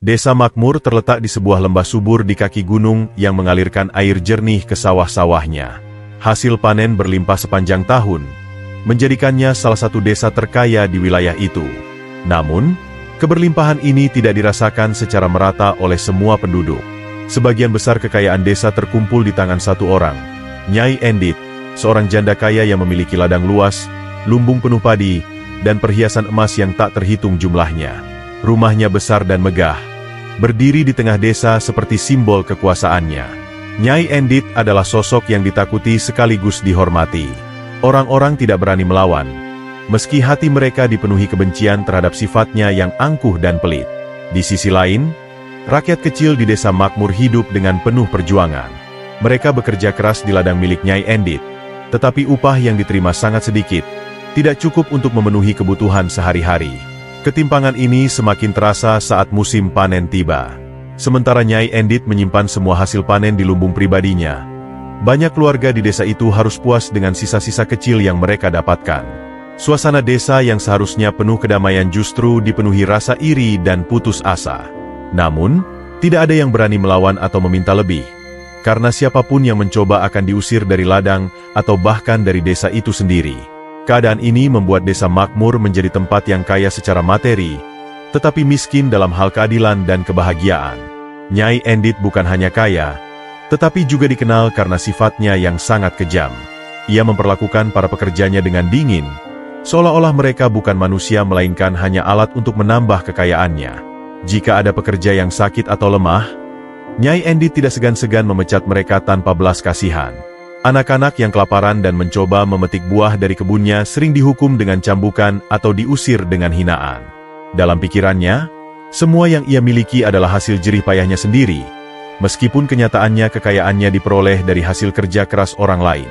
Desa makmur terletak di sebuah lembah subur di kaki gunung yang mengalirkan air jernih ke sawah-sawahnya. Hasil panen berlimpah sepanjang tahun, menjadikannya salah satu desa terkaya di wilayah itu. Namun, keberlimpahan ini tidak dirasakan secara merata oleh semua penduduk. Sebagian besar kekayaan desa terkumpul di tangan satu orang, Nyai Endit, seorang janda kaya yang memiliki ladang luas, lumbung penuh padi, dan perhiasan emas yang tak terhitung jumlahnya. Rumahnya besar dan megah, berdiri di tengah desa seperti simbol kekuasaannya. Nyai Endit adalah sosok yang ditakuti sekaligus dihormati. Orang-orang tidak berani melawan, meski hati mereka dipenuhi kebencian terhadap sifatnya yang angkuh dan pelit. Di sisi lain, rakyat kecil di desa makmur hidup dengan penuh perjuangan. Mereka bekerja keras di ladang milik Nyai Endit, tetapi upah yang diterima sangat sedikit, tidak cukup untuk memenuhi kebutuhan sehari-hari. Ketimpangan ini semakin terasa saat musim panen tiba. Sementara Nyai Endit menyimpan semua hasil panen di lumbung pribadinya, banyak keluarga di desa itu harus puas dengan sisa-sisa kecil yang mereka dapatkan. Suasana desa yang seharusnya penuh kedamaian justru dipenuhi rasa iri dan putus asa. Namun, tidak ada yang berani melawan atau meminta lebih, karena siapapun yang mencoba akan diusir dari ladang atau bahkan dari desa itu sendiri. Keadaan ini membuat desa makmur menjadi tempat yang kaya secara materi, tetapi miskin dalam hal keadilan dan kebahagiaan. Nyai Endit bukan hanya kaya, tetapi juga dikenal karena sifatnya yang sangat kejam. Ia memperlakukan para pekerjanya dengan dingin, seolah-olah mereka bukan manusia melainkan hanya alat untuk menambah kekayaannya. Jika ada pekerja yang sakit atau lemah, Nyai Endit tidak segan-segan memecat mereka tanpa belas kasihan. Anak-anak yang kelaparan dan mencoba memetik buah dari kebunnya sering dihukum dengan cambukan atau diusir dengan hinaan. Dalam pikirannya, semua yang ia miliki adalah hasil jerih payahnya sendiri, meskipun kenyataannya kekayaannya diperoleh dari hasil kerja keras orang lain.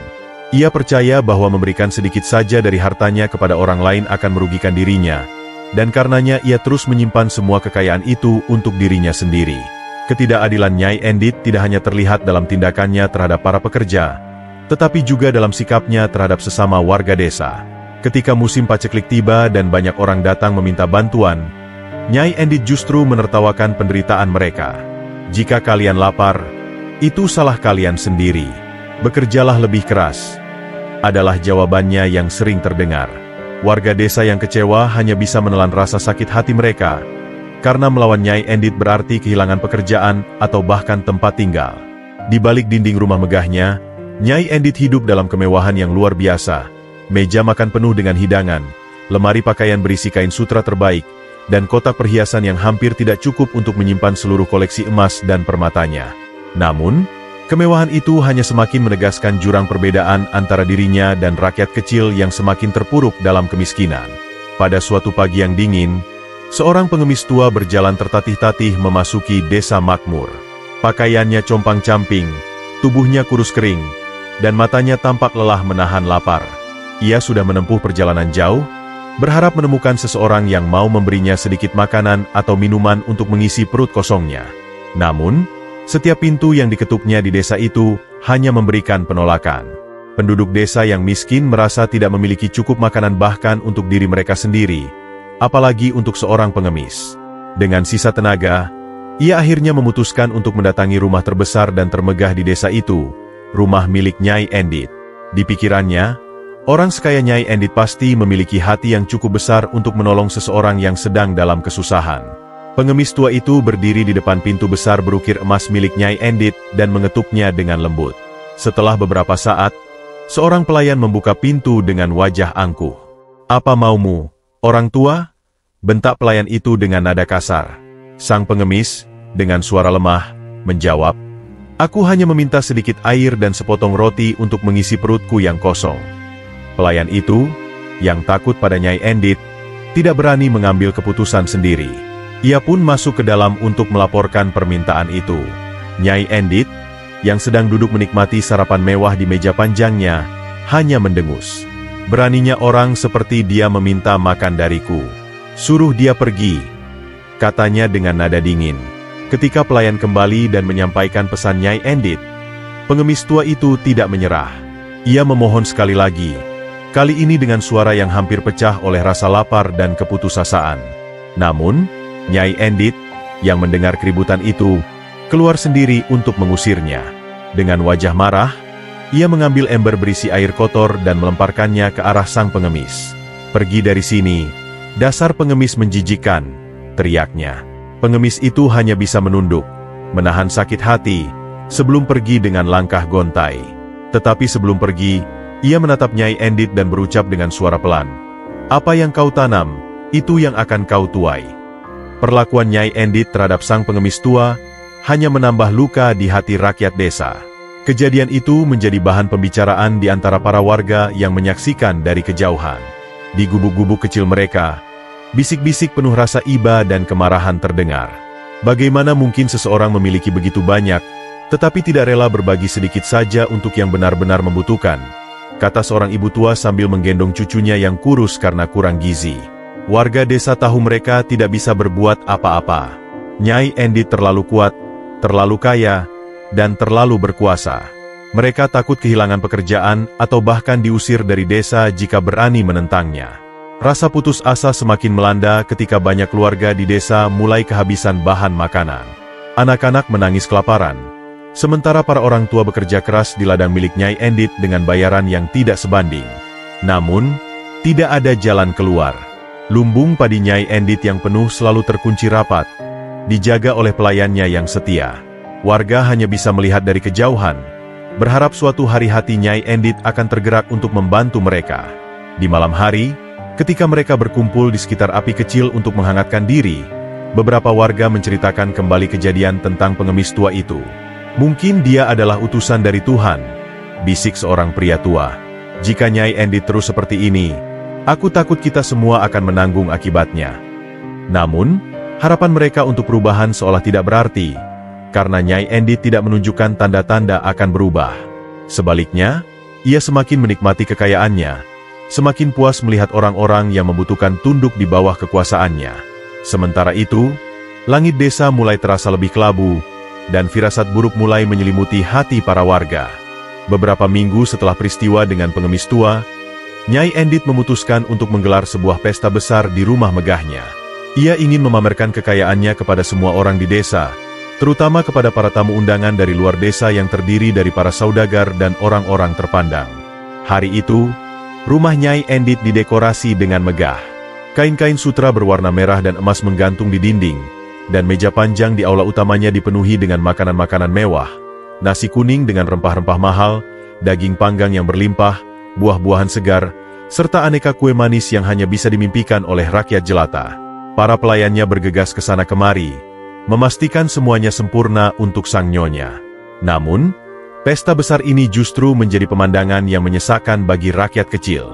Ia percaya bahwa memberikan sedikit saja dari hartanya kepada orang lain akan merugikan dirinya, dan karenanya ia terus menyimpan semua kekayaan itu untuk dirinya sendiri. Ketidakadilan Nyai Endit tidak hanya terlihat dalam tindakannya terhadap para pekerja, tetapi juga dalam sikapnya terhadap sesama warga desa. Ketika musim paceklik tiba dan banyak orang datang meminta bantuan, Nyai Endit justru menertawakan penderitaan mereka. Jika kalian lapar, itu salah kalian sendiri. Bekerjalah lebih keras, adalah jawabannya yang sering terdengar. Warga desa yang kecewa hanya bisa menelan rasa sakit hati mereka, karena melawan Nyai Endit berarti kehilangan pekerjaan atau bahkan tempat tinggal. Di balik dinding rumah megahnya, Nyai Endit hidup dalam kemewahan yang luar biasa. Meja makan penuh dengan hidangan, lemari pakaian berisi kain sutra terbaik, dan kotak perhiasan yang hampir tidak cukup untuk menyimpan seluruh koleksi emas dan permatanya. Namun, kemewahan itu hanya semakin menegaskan jurang perbedaan antara dirinya dan rakyat kecil yang semakin terpuruk dalam kemiskinan. Pada suatu pagi yang dingin, seorang pengemis tua berjalan tertatih-tatih memasuki desa makmur. Pakaiannya compang-camping, tubuhnya kurus kering, dan matanya tampak lelah menahan lapar. Ia sudah menempuh perjalanan jauh, berharap menemukan seseorang yang mau memberinya sedikit makanan atau minuman untuk mengisi perut kosongnya. Namun, setiap pintu yang diketuknya di desa itu hanya memberikan penolakan. Penduduk desa yang miskin merasa tidak memiliki cukup makanan bahkan untuk diri mereka sendiri, apalagi untuk seorang pengemis. Dengan sisa tenaga, ia akhirnya memutuskan untuk mendatangi rumah terbesar dan termegah di desa itu, rumah milik Nyai Endit. Di pikirannya, orang sekaya Nyai Endit pasti memiliki hati yang cukup besar untuk menolong seseorang yang sedang dalam kesusahan. Pengemis tua itu berdiri di depan pintu besar berukir emas milik Nyai Endit dan mengetuknya dengan lembut. Setelah beberapa saat, seorang pelayan membuka pintu dengan wajah angkuh. "Apa maumu, orang tua?" bentak pelayan itu dengan nada kasar. Sang pengemis, dengan suara lemah, menjawab, "Aku hanya meminta sedikit air dan sepotong roti untuk mengisi perutku yang kosong." Pelayan itu, yang takut pada Nyai Endit, tidak berani mengambil keputusan sendiri. Ia pun masuk ke dalam untuk melaporkan permintaan itu. Nyai Endit, yang sedang duduk menikmati sarapan mewah di meja panjangnya, hanya mendengus. "Beraninya orang seperti dia meminta makan dariku. Suruh dia pergi," katanya dengan nada dingin. Ketika pelayan kembali dan menyampaikan pesan Nyai Endit, pengemis tua itu tidak menyerah. Ia memohon sekali lagi, kali ini dengan suara yang hampir pecah oleh rasa lapar dan keputusasaan. Namun, Nyai Endit, yang mendengar keributan itu, keluar sendiri untuk mengusirnya. Dengan wajah marah, ia mengambil ember berisi air kotor dan melemparkannya ke arah sang pengemis. "Pergi dari sini, dasar pengemis menjijikkan," teriaknya. Pengemis itu hanya bisa menunduk, menahan sakit hati, sebelum pergi dengan langkah gontai. Tetapi sebelum pergi, ia menatap Nyai Endit dan berucap dengan suara pelan, "Apa yang kau tanam, itu yang akan kau tuai." Perlakuan Nyai Endit terhadap sang pengemis tua hanya menambah luka di hati rakyat desa. Kejadian itu menjadi bahan pembicaraan di antara para warga yang menyaksikan dari kejauhan. Di gubuk-gubuk kecil mereka, bisik-bisik penuh rasa iba dan kemarahan terdengar. Bagaimana mungkin seseorang memiliki begitu banyak, tetapi tidak rela berbagi sedikit saja untuk yang benar-benar membutuhkan, kata seorang ibu tua sambil menggendong cucunya yang kurus karena kurang gizi. Warga desa tahu mereka tidak bisa berbuat apa-apa. Nyai Endit terlalu kuat, terlalu kaya, dan terlalu berkuasa. Mereka takut kehilangan pekerjaan atau bahkan diusir dari desa jika berani menentangnya. Rasa putus asa semakin melanda ketika banyak keluarga di desa mulai kehabisan bahan makanan. Anak-anak menangis kelaparan, sementara para orang tua bekerja keras di ladang milik Nyai Endit dengan bayaran yang tidak sebanding. Namun, tidak ada jalan keluar. Lumbung padi Nyai Endit yang penuh selalu terkunci rapat, dijaga oleh pelayannya yang setia. Warga hanya bisa melihat dari kejauhan, berharap suatu hari hati Nyai Endit akan tergerak untuk membantu mereka. Di malam hari, ketika mereka berkumpul di sekitar api kecil untuk menghangatkan diri, beberapa warga menceritakan kembali kejadian tentang pengemis tua itu. "Mungkin dia adalah utusan dari Tuhan," bisik seorang pria tua. "Jika Nyai Endit terus seperti ini, aku takut kita semua akan menanggung akibatnya." Namun, harapan mereka untuk perubahan seolah tidak berarti, karena Nyai Endit tidak menunjukkan tanda-tanda akan berubah. Sebaliknya, ia semakin menikmati kekayaannya, semakin puas melihat orang-orang yang membutuhkan tunduk di bawah kekuasaannya. Sementara itu, langit desa mulai terasa lebih kelabu, dan firasat buruk mulai menyelimuti hati para warga. Beberapa minggu setelah peristiwa dengan pengemis tua, Nyai Endit memutuskan untuk menggelar sebuah pesta besar di rumah megahnya. Ia ingin memamerkan kekayaannya kepada semua orang di desa, terutama kepada para tamu undangan dari luar desa yang terdiri dari para saudagar dan orang-orang terpandang. Hari itu, rumah Nyai Endit didekorasi dengan megah. Kain-kain sutra berwarna merah dan emas menggantung di dinding, dan meja panjang di aula utamanya dipenuhi dengan makanan-makanan mewah, nasi kuning dengan rempah-rempah mahal, daging panggang yang berlimpah, buah-buahan segar, serta aneka kue manis yang hanya bisa dimimpikan oleh rakyat jelata. Para pelayannya bergegas ke sana kemari, memastikan semuanya sempurna untuk sang nyonya. Namun, pesta besar ini justru menjadi pemandangan yang menyesakkan bagi rakyat kecil.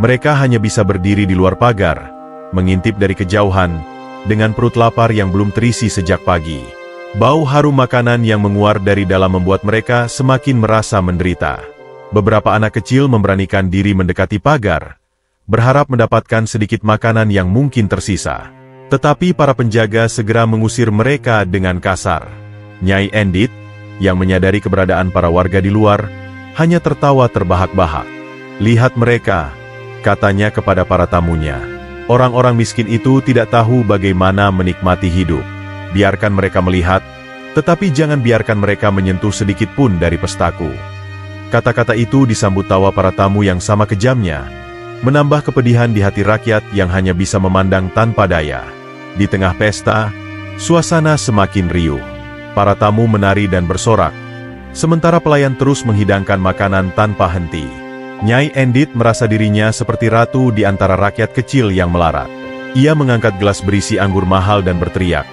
Mereka hanya bisa berdiri di luar pagar, mengintip dari kejauhan, dengan perut lapar yang belum terisi sejak pagi. Bau harum makanan yang menguar dari dalam membuat mereka semakin merasa menderita. Beberapa anak kecil memberanikan diri mendekati pagar, berharap mendapatkan sedikit makanan yang mungkin tersisa. Tetapi para penjaga segera mengusir mereka dengan kasar. Nyai Endit, yang menyadari keberadaan para warga di luar, hanya tertawa terbahak-bahak. "Lihat mereka," katanya kepada para tamunya. "Orang-orang miskin itu tidak tahu bagaimana menikmati hidup. Biarkan mereka melihat, tetapi jangan biarkan mereka menyentuh sedikit pun dari pestaku." Kata-kata itu disambut tawa para tamu yang sama kejamnya, menambah kepedihan di hati rakyat yang hanya bisa memandang tanpa daya. Di tengah pesta, suasana semakin riuh. Para tamu menari dan bersorak, sementara pelayan terus menghidangkan makanan tanpa henti. Nyai Endit merasa dirinya seperti ratu di antara rakyat kecil yang melarat. Ia mengangkat gelas berisi anggur mahal dan berteriak,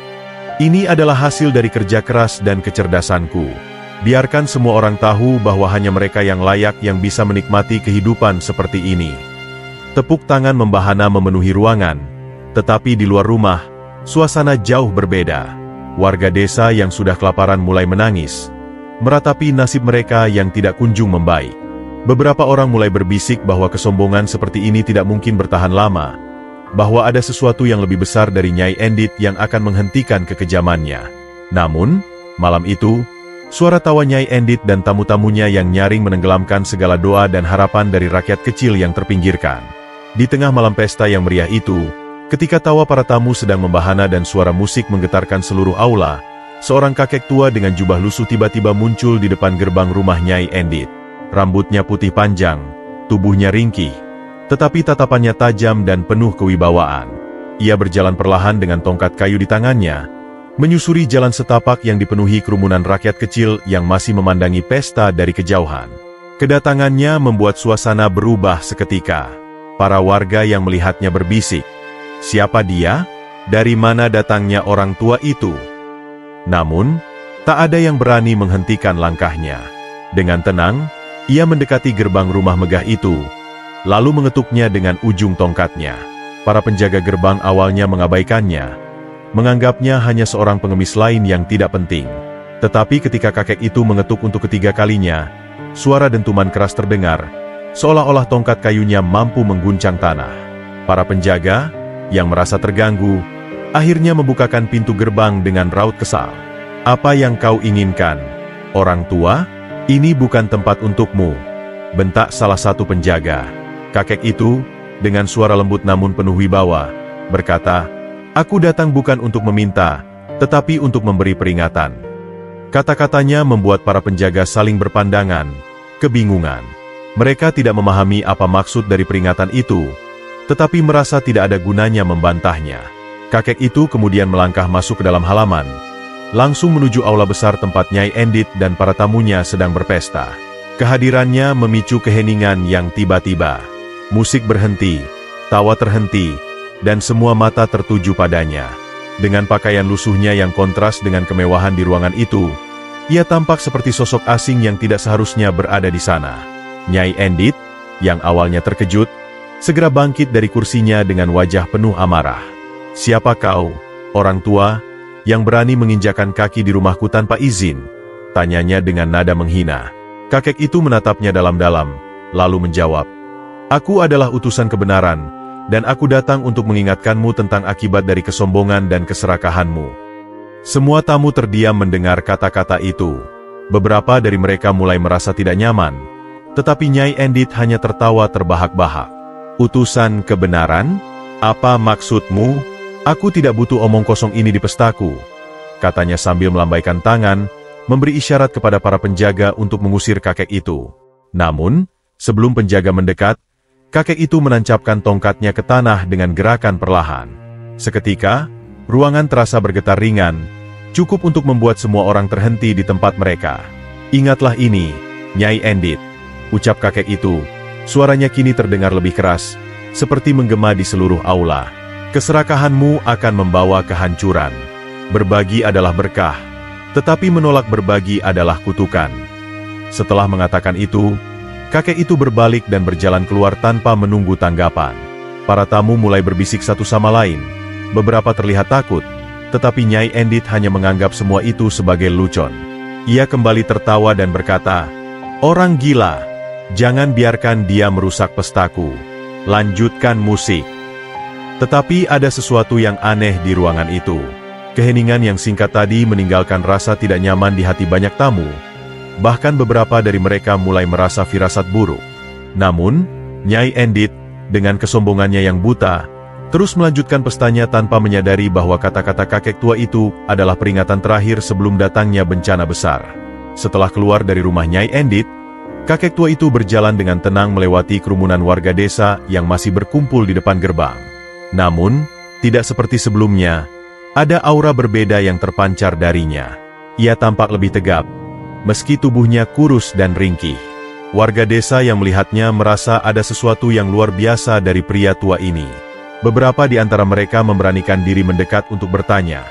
"Ini adalah hasil dari kerja keras dan kecerdasanku. Biarkan semua orang tahu bahwa hanya mereka yang layak yang bisa menikmati kehidupan seperti ini." Tepuk tangan membahana memenuhi ruangan, tetapi di luar rumah, suasana jauh berbeda. Warga desa yang sudah kelaparan mulai menangis, meratapi nasib mereka yang tidak kunjung membaik. Beberapa orang mulai berbisik bahwa kesombongan seperti ini tidak mungkin bertahan lama, bahwa ada sesuatu yang lebih besar dari Nyai Endit yang akan menghentikan kekejamannya. Namun, malam itu, suara tawa Nyai Endit dan tamu-tamunya yang nyaring menenggelamkan segala doa dan harapan dari rakyat kecil yang terpinggirkan. Di tengah malam pesta yang meriah itu, Ketika tawa para tamu sedang membahana dan suara musik menggetarkan seluruh aula, seorang kakek tua dengan jubah lusuh tiba-tiba muncul di depan gerbang rumah Nyai Endit. Rambutnya putih panjang, tubuhnya ringkih, tetapi tatapannya tajam dan penuh kewibawaan. Ia berjalan perlahan dengan tongkat kayu di tangannya, menyusuri jalan setapak yang dipenuhi kerumunan rakyat kecil yang masih memandangi pesta dari kejauhan. Kedatangannya membuat suasana berubah seketika. Para warga yang melihatnya berbisik, "Siapa dia? Dari mana datangnya orang tua itu?" Namun, tak ada yang berani menghentikan langkahnya. Dengan tenang, ia mendekati gerbang rumah megah itu, lalu mengetuknya dengan ujung tongkatnya. Para penjaga gerbang awalnya mengabaikannya, menganggapnya hanya seorang pengemis lain yang tidak penting. Tetapi ketika kakek itu mengetuk untuk ketiga kalinya, suara dentuman keras terdengar, seolah-olah tongkat kayunya mampu mengguncang tanah. Para penjaga, yang merasa terganggu, akhirnya membukakan pintu gerbang dengan raut kesal. "Apa yang kau inginkan, orang tua? Ini bukan tempat untukmu," bentak salah satu penjaga. Kakek itu, dengan suara lembut namun penuh wibawa, berkata, "Aku datang bukan untuk meminta, tetapi untuk memberi peringatan." Kata-katanya membuat para penjaga saling berpandangan, kebingungan. Mereka tidak memahami apa maksud dari peringatan itu, tetapi merasa tidak ada gunanya membantahnya. Kakek itu kemudian melangkah masuk ke dalam halaman, langsung menuju aula besar tempat Nyai Endit dan para tamunya sedang berpesta. Kehadirannya memicu keheningan yang tiba-tiba. Musik berhenti, tawa terhenti, dan semua mata tertuju padanya. Dengan pakaian lusuhnya yang kontras dengan kemewahan di ruangan itu, ia tampak seperti sosok asing yang tidak seharusnya berada di sana. Nyai Endit, yang awalnya terkejut, segera bangkit dari kursinya dengan wajah penuh amarah. "Siapa kau, orang tua, yang berani menginjakan kaki di rumahku tanpa izin?" tanyanya dengan nada menghina. Kakek itu menatapnya dalam-dalam, lalu menjawab, "Aku adalah utusan kebenaran, dan aku datang untuk mengingatkanmu tentang akibat dari kesombongan dan keserakahanmu." Semua tamu terdiam mendengar kata-kata itu. Beberapa dari mereka mulai merasa tidak nyaman, tetapi Nyai Endit hanya tertawa terbahak-bahak. "Utusan kebenaran? Apa maksudmu? Aku tidak butuh omong kosong ini di pestaku," katanya sambil melambaikan tangan, memberi isyarat kepada para penjaga untuk mengusir kakek itu. Namun, sebelum penjaga mendekat, kakek itu menancapkan tongkatnya ke tanah dengan gerakan perlahan. Seketika, ruangan terasa bergetar ringan, cukup untuk membuat semua orang terhenti di tempat mereka. "Ingatlah ini, Nyai Endit," ucap kakek itu. Suaranya kini terdengar lebih keras, seperti menggema di seluruh aula. "Keserakahanmu akan membawa kehancuran. Berbagi adalah berkah, tetapi menolak berbagi adalah kutukan." Setelah mengatakan itu, kakek itu berbalik dan berjalan keluar tanpa menunggu tanggapan. Para tamu mulai berbisik satu sama lain. Beberapa terlihat takut, tetapi Nyai Endit hanya menganggap semua itu sebagai lelucon. Ia kembali tertawa dan berkata, "Orang gila, jangan biarkan dia merusak pestaku. Lanjutkan musik." Tetapi ada sesuatu yang aneh di ruangan itu. Keheningan yang singkat tadi meninggalkan rasa tidak nyaman di hati banyak tamu. Bahkan beberapa dari mereka mulai merasa firasat buruk. Namun, Nyai Endit, dengan kesombongannya yang buta, terus melanjutkan pestanya tanpa menyadari bahwa kata-kata kakek tua itu adalah peringatan terakhir sebelum datangnya bencana besar. Setelah keluar dari rumah Nyai Endit, kakek tua itu berjalan dengan tenang melewati kerumunan warga desa yang masih berkumpul di depan gerbang. Namun, tidak seperti sebelumnya, ada aura berbeda yang terpancar darinya. Ia tampak lebih tegap, meski tubuhnya kurus dan ringkih. Warga desa yang melihatnya merasa ada sesuatu yang luar biasa dari pria tua ini. Beberapa di antara mereka memberanikan diri mendekat untuk bertanya,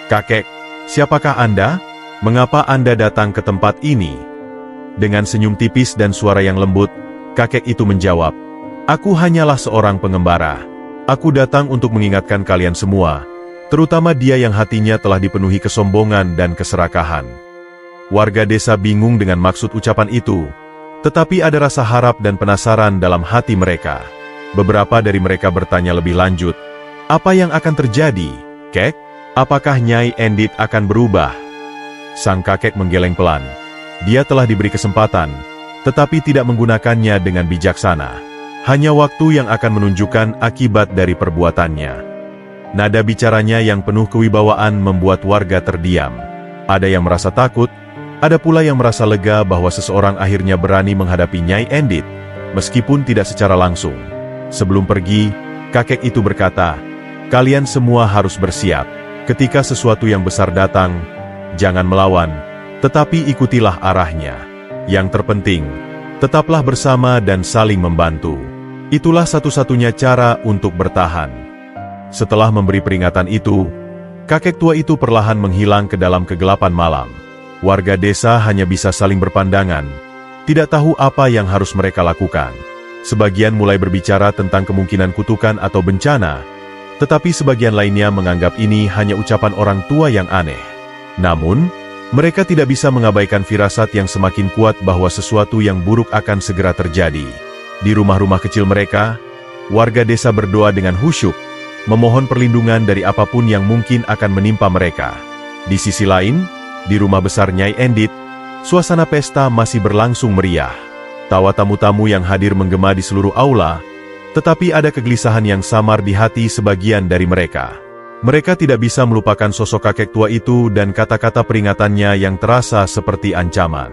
"Kakek, siapakah Anda? Mengapa Anda datang ke tempat ini?" Dengan senyum tipis dan suara yang lembut, kakek itu menjawab, "Aku hanyalah seorang pengembara. Aku datang untuk mengingatkan kalian semua, terutama dia yang hatinya telah dipenuhi kesombongan dan keserakahan." Warga desa bingung dengan maksud ucapan itu, tetapi ada rasa harap dan penasaran dalam hati mereka. Beberapa dari mereka bertanya lebih lanjut, "Apa yang akan terjadi, Kek? Apakah Nyai Endit akan berubah?" Sang kakek menggeleng pelan. Dia telah diberi kesempatan, tetapi tidak menggunakannya dengan bijaksana. Hanya waktu yang akan menunjukkan akibat dari perbuatannya. Nada bicaranya yang penuh kewibawaan membuat warga terdiam. Ada yang merasa takut, ada pula yang merasa lega bahwa seseorang akhirnya berani menghadapi Nyai Endit, meskipun tidak secara langsung. Sebelum pergi, kakek itu berkata, "Kalian semua harus bersiap. Ketika sesuatu yang besar datang, jangan melawan, tetapi ikutilah arahnya. Yang terpenting, tetaplah bersama dan saling membantu. Itulah satu-satunya cara untuk bertahan." Setelah memberi peringatan itu, kakek tua itu perlahan menghilang ke dalam kegelapan malam. Warga desa hanya bisa saling berpandangan, tidak tahu apa yang harus mereka lakukan. Sebagian mulai berbicara tentang kemungkinan kutukan atau bencana, tetapi sebagian lainnya menganggap ini hanya ucapan orang tua yang aneh. Namun, mereka tidak bisa mengabaikan firasat yang semakin kuat bahwa sesuatu yang buruk akan segera terjadi. Di rumah-rumah kecil mereka, warga desa berdoa dengan khusyuk, memohon perlindungan dari apapun yang mungkin akan menimpa mereka. Di sisi lain, di rumah besar Nyai Endit, suasana pesta masih berlangsung meriah. Tawa tamu-tamu yang hadir menggema di seluruh aula, tetapi ada kegelisahan yang samar di hati sebagian dari mereka. Mereka tidak bisa melupakan sosok kakek tua itu dan kata-kata peringatannya yang terasa seperti ancaman.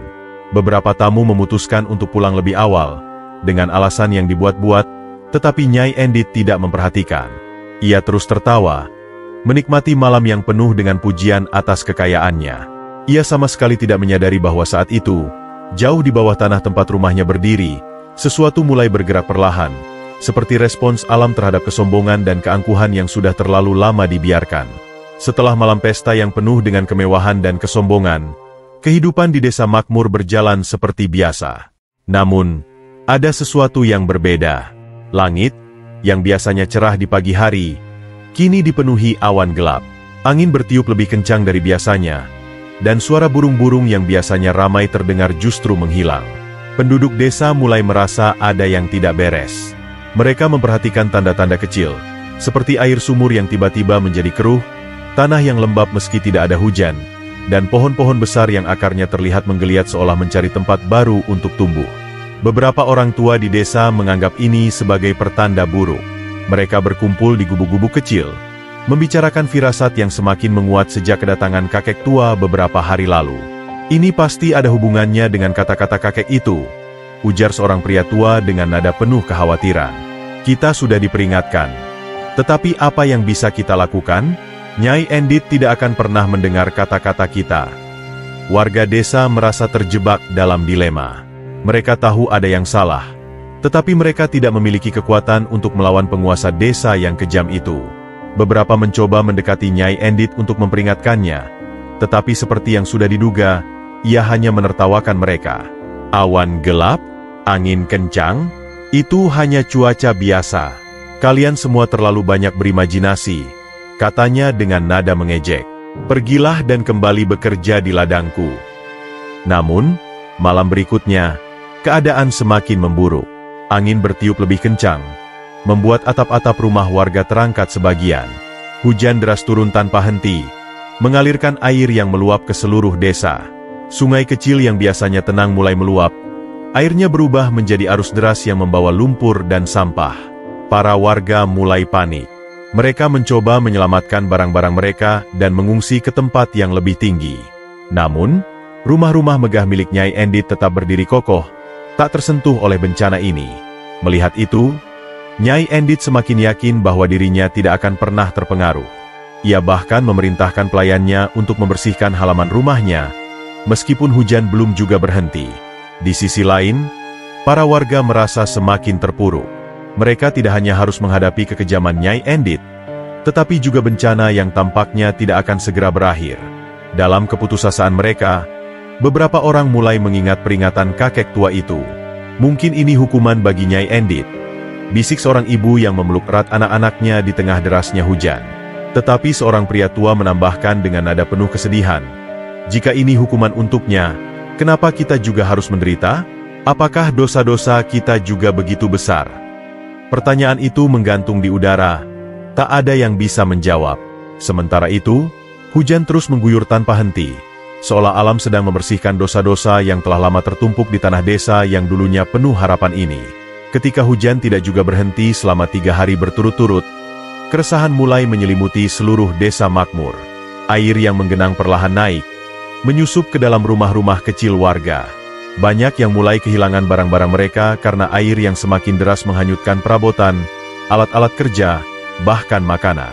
Beberapa tamu memutuskan untuk pulang lebih awal, dengan alasan yang dibuat-buat, tetapi Nyai Endit tidak memperhatikan. Ia terus tertawa, menikmati malam yang penuh dengan pujian atas kekayaannya. Ia sama sekali tidak menyadari bahwa saat itu, jauh di bawah tanah tempat rumahnya berdiri, sesuatu mulai bergerak perlahan, seperti respons alam terhadap kesombongan dan keangkuhan yang sudah terlalu lama dibiarkan. Setelah malam pesta yang penuh dengan kemewahan dan kesombongan, kehidupan di desa makmur berjalan seperti biasa. Namun, ada sesuatu yang berbeda. Langit, yang biasanya cerah di pagi hari, kini dipenuhi awan gelap. Angin bertiup lebih kencang dari biasanya, dan suara burung-burung yang biasanya ramai terdengar justru menghilang. Penduduk desa mulai merasa ada yang tidak beres. Mereka memperhatikan tanda-tanda kecil, seperti air sumur yang tiba-tiba menjadi keruh, tanah yang lembab meski tidak ada hujan, dan pohon-pohon besar yang akarnya terlihat menggeliat seolah mencari tempat baru untuk tumbuh. Beberapa orang tua di desa menganggap ini sebagai pertanda buruk. Mereka berkumpul di gubuk-gubuk kecil, membicarakan firasat yang semakin menguat sejak kedatangan kakek tua beberapa hari lalu. "Ini pasti ada hubungannya dengan kata-kata kakek itu," ujar seorang pria tua dengan nada penuh kekhawatiran. "Kita sudah diperingatkan. Tetapi apa yang bisa kita lakukan? Nyai Endit tidak akan pernah mendengar kata-kata kita." Warga desa merasa terjebak dalam dilema. Mereka tahu ada yang salah, tetapi mereka tidak memiliki kekuatan untuk melawan penguasa desa yang kejam itu. Beberapa mencoba mendekati Nyai Endit untuk memperingatkannya, tetapi seperti yang sudah diduga, ia hanya menertawakan mereka. "Awan gelap, angin kencang, itu hanya cuaca biasa. Kalian semua terlalu banyak berimajinasi," katanya dengan nada mengejek. "Pergilah dan kembali bekerja di ladangku." Namun, malam berikutnya, keadaan semakin memburuk. Angin bertiup lebih kencang, membuat atap-atap rumah warga terangkat sebagian. Hujan deras turun tanpa henti, mengalirkan air yang meluap ke seluruh desa. Sungai kecil yang biasanya tenang mulai meluap. Airnya berubah menjadi arus deras yang membawa lumpur dan sampah. Para warga mulai panik. Mereka mencoba menyelamatkan barang-barang mereka dan mengungsi ke tempat yang lebih tinggi. Namun, rumah-rumah megah milik Nyai Endit tetap berdiri kokoh, tak tersentuh oleh bencana ini. Melihat itu, Nyai Endit semakin yakin bahwa dirinya tidak akan pernah terpengaruh. Ia bahkan memerintahkan pelayannya untuk membersihkan halaman rumahnya, meskipun hujan belum juga berhenti. Di sisi lain, para warga merasa semakin terpuruk. Mereka tidak hanya harus menghadapi kekejaman Nyai Endit, tetapi juga bencana yang tampaknya tidak akan segera berakhir. Dalam keputusasaan mereka, beberapa orang mulai mengingat peringatan kakek tua itu. "Mungkin ini hukuman bagi Nyai Endit," bisik seorang ibu yang memeluk erat anak-anaknya di tengah derasnya hujan. Tetapi seorang pria tua menambahkan dengan nada penuh kesedihan, "Jika ini hukuman untuknya, kenapa kita juga harus menderita? Apakah dosa-dosa kita juga begitu besar?" Pertanyaan itu menggantung di udara, tak ada yang bisa menjawab. Sementara itu, hujan terus mengguyur tanpa henti, seolah alam sedang membersihkan dosa-dosa yang telah lama tertumpuk di tanah desa yang dulunya penuh harapan ini. Ketika hujan tidak juga berhenti selama 3 hari berturut-turut, Keresahan mulai menyelimuti seluruh desa makmur. Air yang menggenang perlahan naik, menyusup ke dalam rumah-rumah kecil warga. Banyak yang mulai kehilangan barang-barang mereka karena air yang semakin deras menghanyutkan perabotan, alat-alat kerja, bahkan makanan.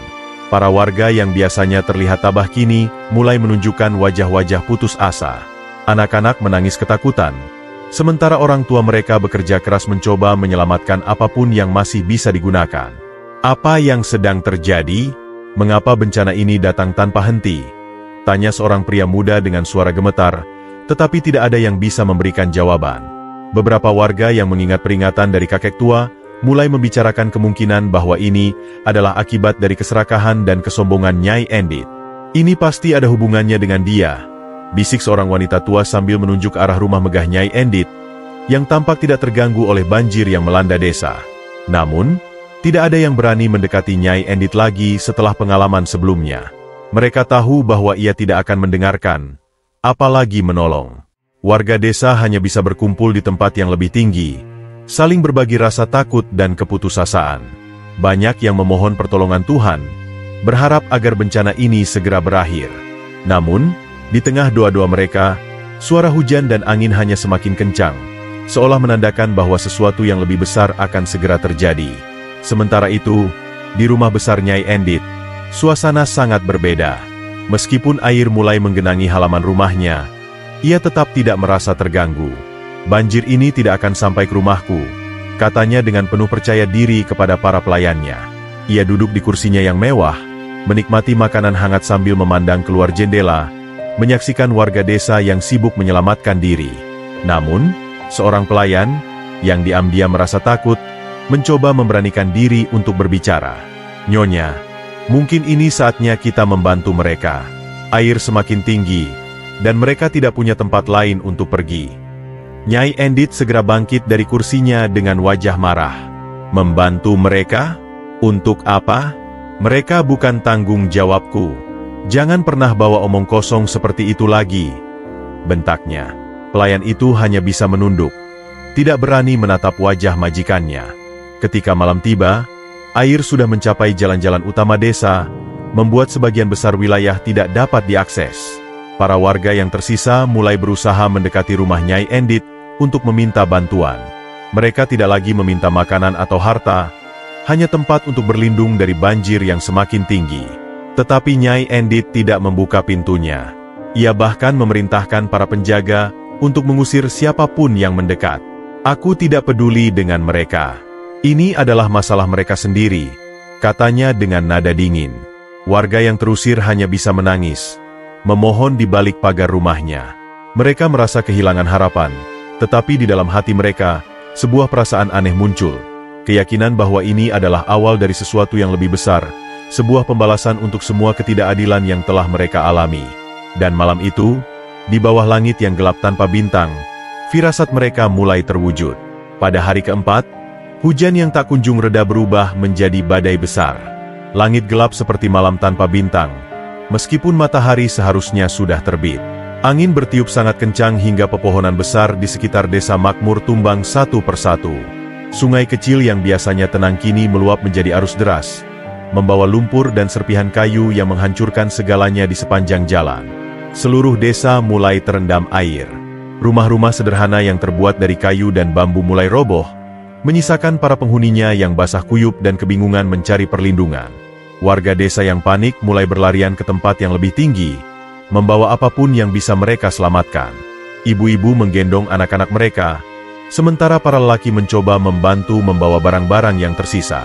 Para warga yang biasanya terlihat tabah kini mulai menunjukkan wajah-wajah putus asa. Anak-anak menangis ketakutan, sementara orang tua mereka bekerja keras mencoba menyelamatkan apapun yang masih bisa digunakan. Apa yang sedang terjadi? Mengapa bencana ini datang tanpa henti? Tanya seorang pria muda dengan suara gemetar, tetapi tidak ada yang bisa memberikan jawaban. Beberapa warga yang mengingat peringatan dari kakek tua, mulai membicarakan kemungkinan bahwa ini adalah akibat dari keserakahan dan kesombongan Nyai Endit. Ini pasti ada hubungannya dengan dia, bisik seorang wanita tua sambil menunjuk ke arah rumah megah Nyai Endit, yang tampak tidak terganggu oleh banjir yang melanda desa. Namun, tidak ada yang berani mendekati Nyai Endit lagi setelah pengalaman sebelumnya. Mereka tahu bahwa ia tidak akan mendengarkan, apalagi menolong. Warga desa hanya bisa berkumpul di tempat yang lebih tinggi, saling berbagi rasa takut dan keputusasaan. Banyak yang memohon pertolongan Tuhan, berharap agar bencana ini segera berakhir. Namun, di tengah doa-doa mereka, suara hujan dan angin hanya semakin kencang, seolah menandakan bahwa sesuatu yang lebih besar akan segera terjadi. Sementara itu, di rumah besar Nyai Endit, suasana sangat berbeda. Meskipun air mulai menggenangi halaman rumahnya, ia tetap tidak merasa terganggu. Banjir ini tidak akan sampai ke rumahku, katanya dengan penuh percaya diri kepada para pelayannya. Ia duduk di kursinya yang mewah, menikmati makanan hangat sambil memandang keluar jendela, menyaksikan warga desa yang sibuk menyelamatkan diri. Namun, seorang pelayan, yang diam-diam merasa takut, mencoba memberanikan diri untuk berbicara. Nyonya, mungkin ini saatnya kita membantu mereka. Air semakin tinggi, dan mereka tidak punya tempat lain untuk pergi. Nyai Endit segera bangkit dari kursinya dengan wajah marah. Membantu mereka? Untuk apa? Mereka bukan tanggung jawabku. Jangan pernah bawa omong kosong seperti itu lagi, bentaknya. Pelayan itu hanya bisa menunduk, tidak berani menatap wajah majikannya. Ketika malam tiba, air sudah mencapai jalan-jalan utama desa, membuat sebagian besar wilayah tidak dapat diakses. Para warga yang tersisa mulai berusaha mendekati rumah Nyai Endit untuk meminta bantuan. Mereka tidak lagi meminta makanan atau harta, hanya tempat untuk berlindung dari banjir yang semakin tinggi. Tetapi Nyai Endit tidak membuka pintunya. Ia bahkan memerintahkan para penjaga untuk mengusir siapapun yang mendekat. Aku tidak peduli dengan mereka. Ini adalah masalah mereka sendiri, katanya dengan nada dingin. Warga yang terusir hanya bisa menangis, memohon di balik pagar rumahnya. Mereka merasa kehilangan harapan, tetapi di dalam hati mereka, sebuah perasaan aneh muncul. Keyakinan bahwa ini adalah awal dari sesuatu yang lebih besar, sebuah pembalasan untuk semua ketidakadilan yang telah mereka alami. Dan malam itu, di bawah langit yang gelap tanpa bintang, firasat mereka mulai terwujud. Pada hari keempat, hujan yang tak kunjung reda berubah menjadi badai besar. Langit gelap seperti malam tanpa bintang, meskipun matahari seharusnya sudah terbit. Angin bertiup sangat kencang hingga pepohonan besar di sekitar desa makmur tumbang satu persatu. Sungai kecil yang biasanya tenang kini meluap menjadi arus deras, membawa lumpur dan serpihan kayu yang menghancurkan segalanya di sepanjang jalan. Seluruh desa mulai terendam air. Rumah-rumah sederhana yang terbuat dari kayu dan bambu mulai roboh, menyisakan para penghuninya yang basah kuyup dan kebingungan mencari perlindungan. Warga desa yang panik mulai berlarian ke tempat yang lebih tinggi, membawa apapun yang bisa mereka selamatkan. Ibu-ibu menggendong anak-anak mereka, sementara para lelaki mencoba membantu membawa barang-barang yang tersisa.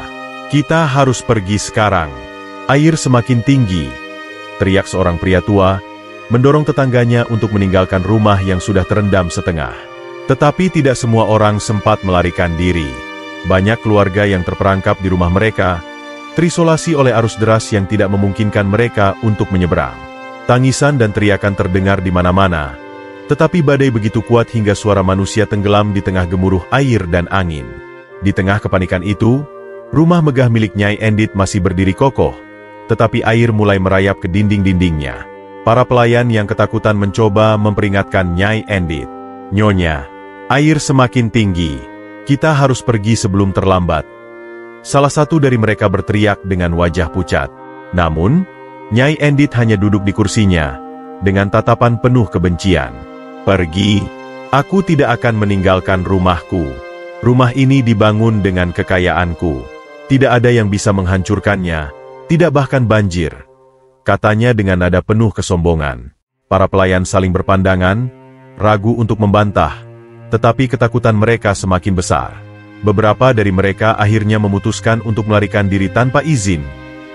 Kita harus pergi sekarang. Air semakin tinggi, teriak seorang pria tua, mendorong tetangganya untuk meninggalkan rumah yang sudah terendam setengah. Tetapi tidak semua orang sempat melarikan diri. Banyak keluarga yang terperangkap di rumah mereka, terisolasi oleh arus deras yang tidak memungkinkan mereka untuk menyeberang. Tangisan dan teriakan terdengar di mana-mana, tetapi badai begitu kuat hingga suara manusia tenggelam di tengah gemuruh air dan angin. Di tengah kepanikan itu, rumah megah milik Nyai Endit masih berdiri kokoh, tetapi air mulai merayap ke dinding-dindingnya. Para pelayan yang ketakutan mencoba memperingatkan Nyai Endit. Nyonya, air semakin tinggi. Kita harus pergi sebelum terlambat. Salah satu dari mereka berteriak dengan wajah pucat. Namun, Nyai Endit hanya duduk di kursinya, dengan tatapan penuh kebencian. "Pergi. Aku tidak akan meninggalkan rumahku. Rumah ini dibangun dengan kekayaanku. Tidak ada yang bisa menghancurkannya, tidak bahkan banjir," katanya dengan nada penuh kesombongan. Para pelayan saling berpandangan, ragu untuk membantah, tetapi ketakutan mereka semakin besar. Beberapa dari mereka akhirnya memutuskan untuk melarikan diri tanpa izin,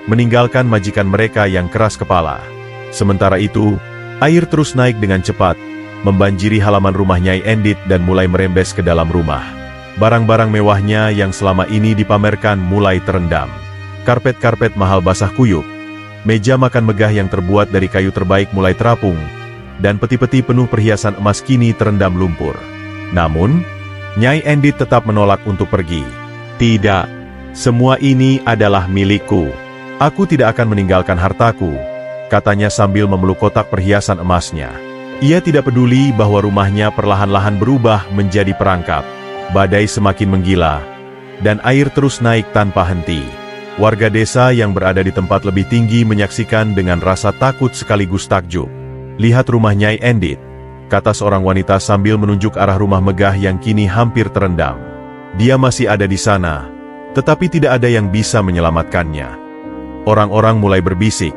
meninggalkan majikan mereka yang keras kepala. Sementara itu, air terus naik dengan cepat, membanjiri halaman rumah Nyai Endit dan mulai merembes ke dalam rumah. Barang-barang mewahnya yang selama ini dipamerkan mulai terendam. Karpet-karpet mahal basah kuyup, meja makan megah yang terbuat dari kayu terbaik mulai terapung, dan peti-peti penuh perhiasan emas kini terendam lumpur. Namun, Nyai Endit tetap menolak untuk pergi. "Tidak, semua ini adalah milikku. Aku tidak akan meninggalkan hartaku," katanya sambil memeluk kotak perhiasan emasnya. Ia tidak peduli bahwa rumahnya perlahan-lahan berubah menjadi perangkap. Badai semakin menggila, dan air terus naik tanpa henti. Warga desa yang berada di tempat lebih tinggi menyaksikan dengan rasa takut sekaligus takjub. "Lihat rumah Nyai Endit," kata seorang wanita sambil menunjuk arah rumah megah yang kini hampir terendam. "Dia masih ada di sana, tetapi tidak ada yang bisa menyelamatkannya." Orang-orang mulai berbisik,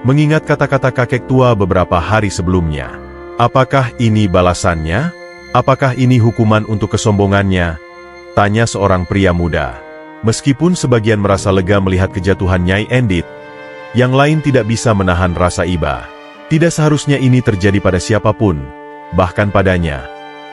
mengingat kata-kata kakek tua beberapa hari sebelumnya. "Apakah ini balasannya? Apakah ini hukuman untuk kesombongannya?" tanya seorang pria muda. Meskipun sebagian merasa lega melihat kejatuhan Nyai Endit, yang lain tidak bisa menahan rasa iba. "Tidak seharusnya ini terjadi pada siapapun, bahkan padanya,"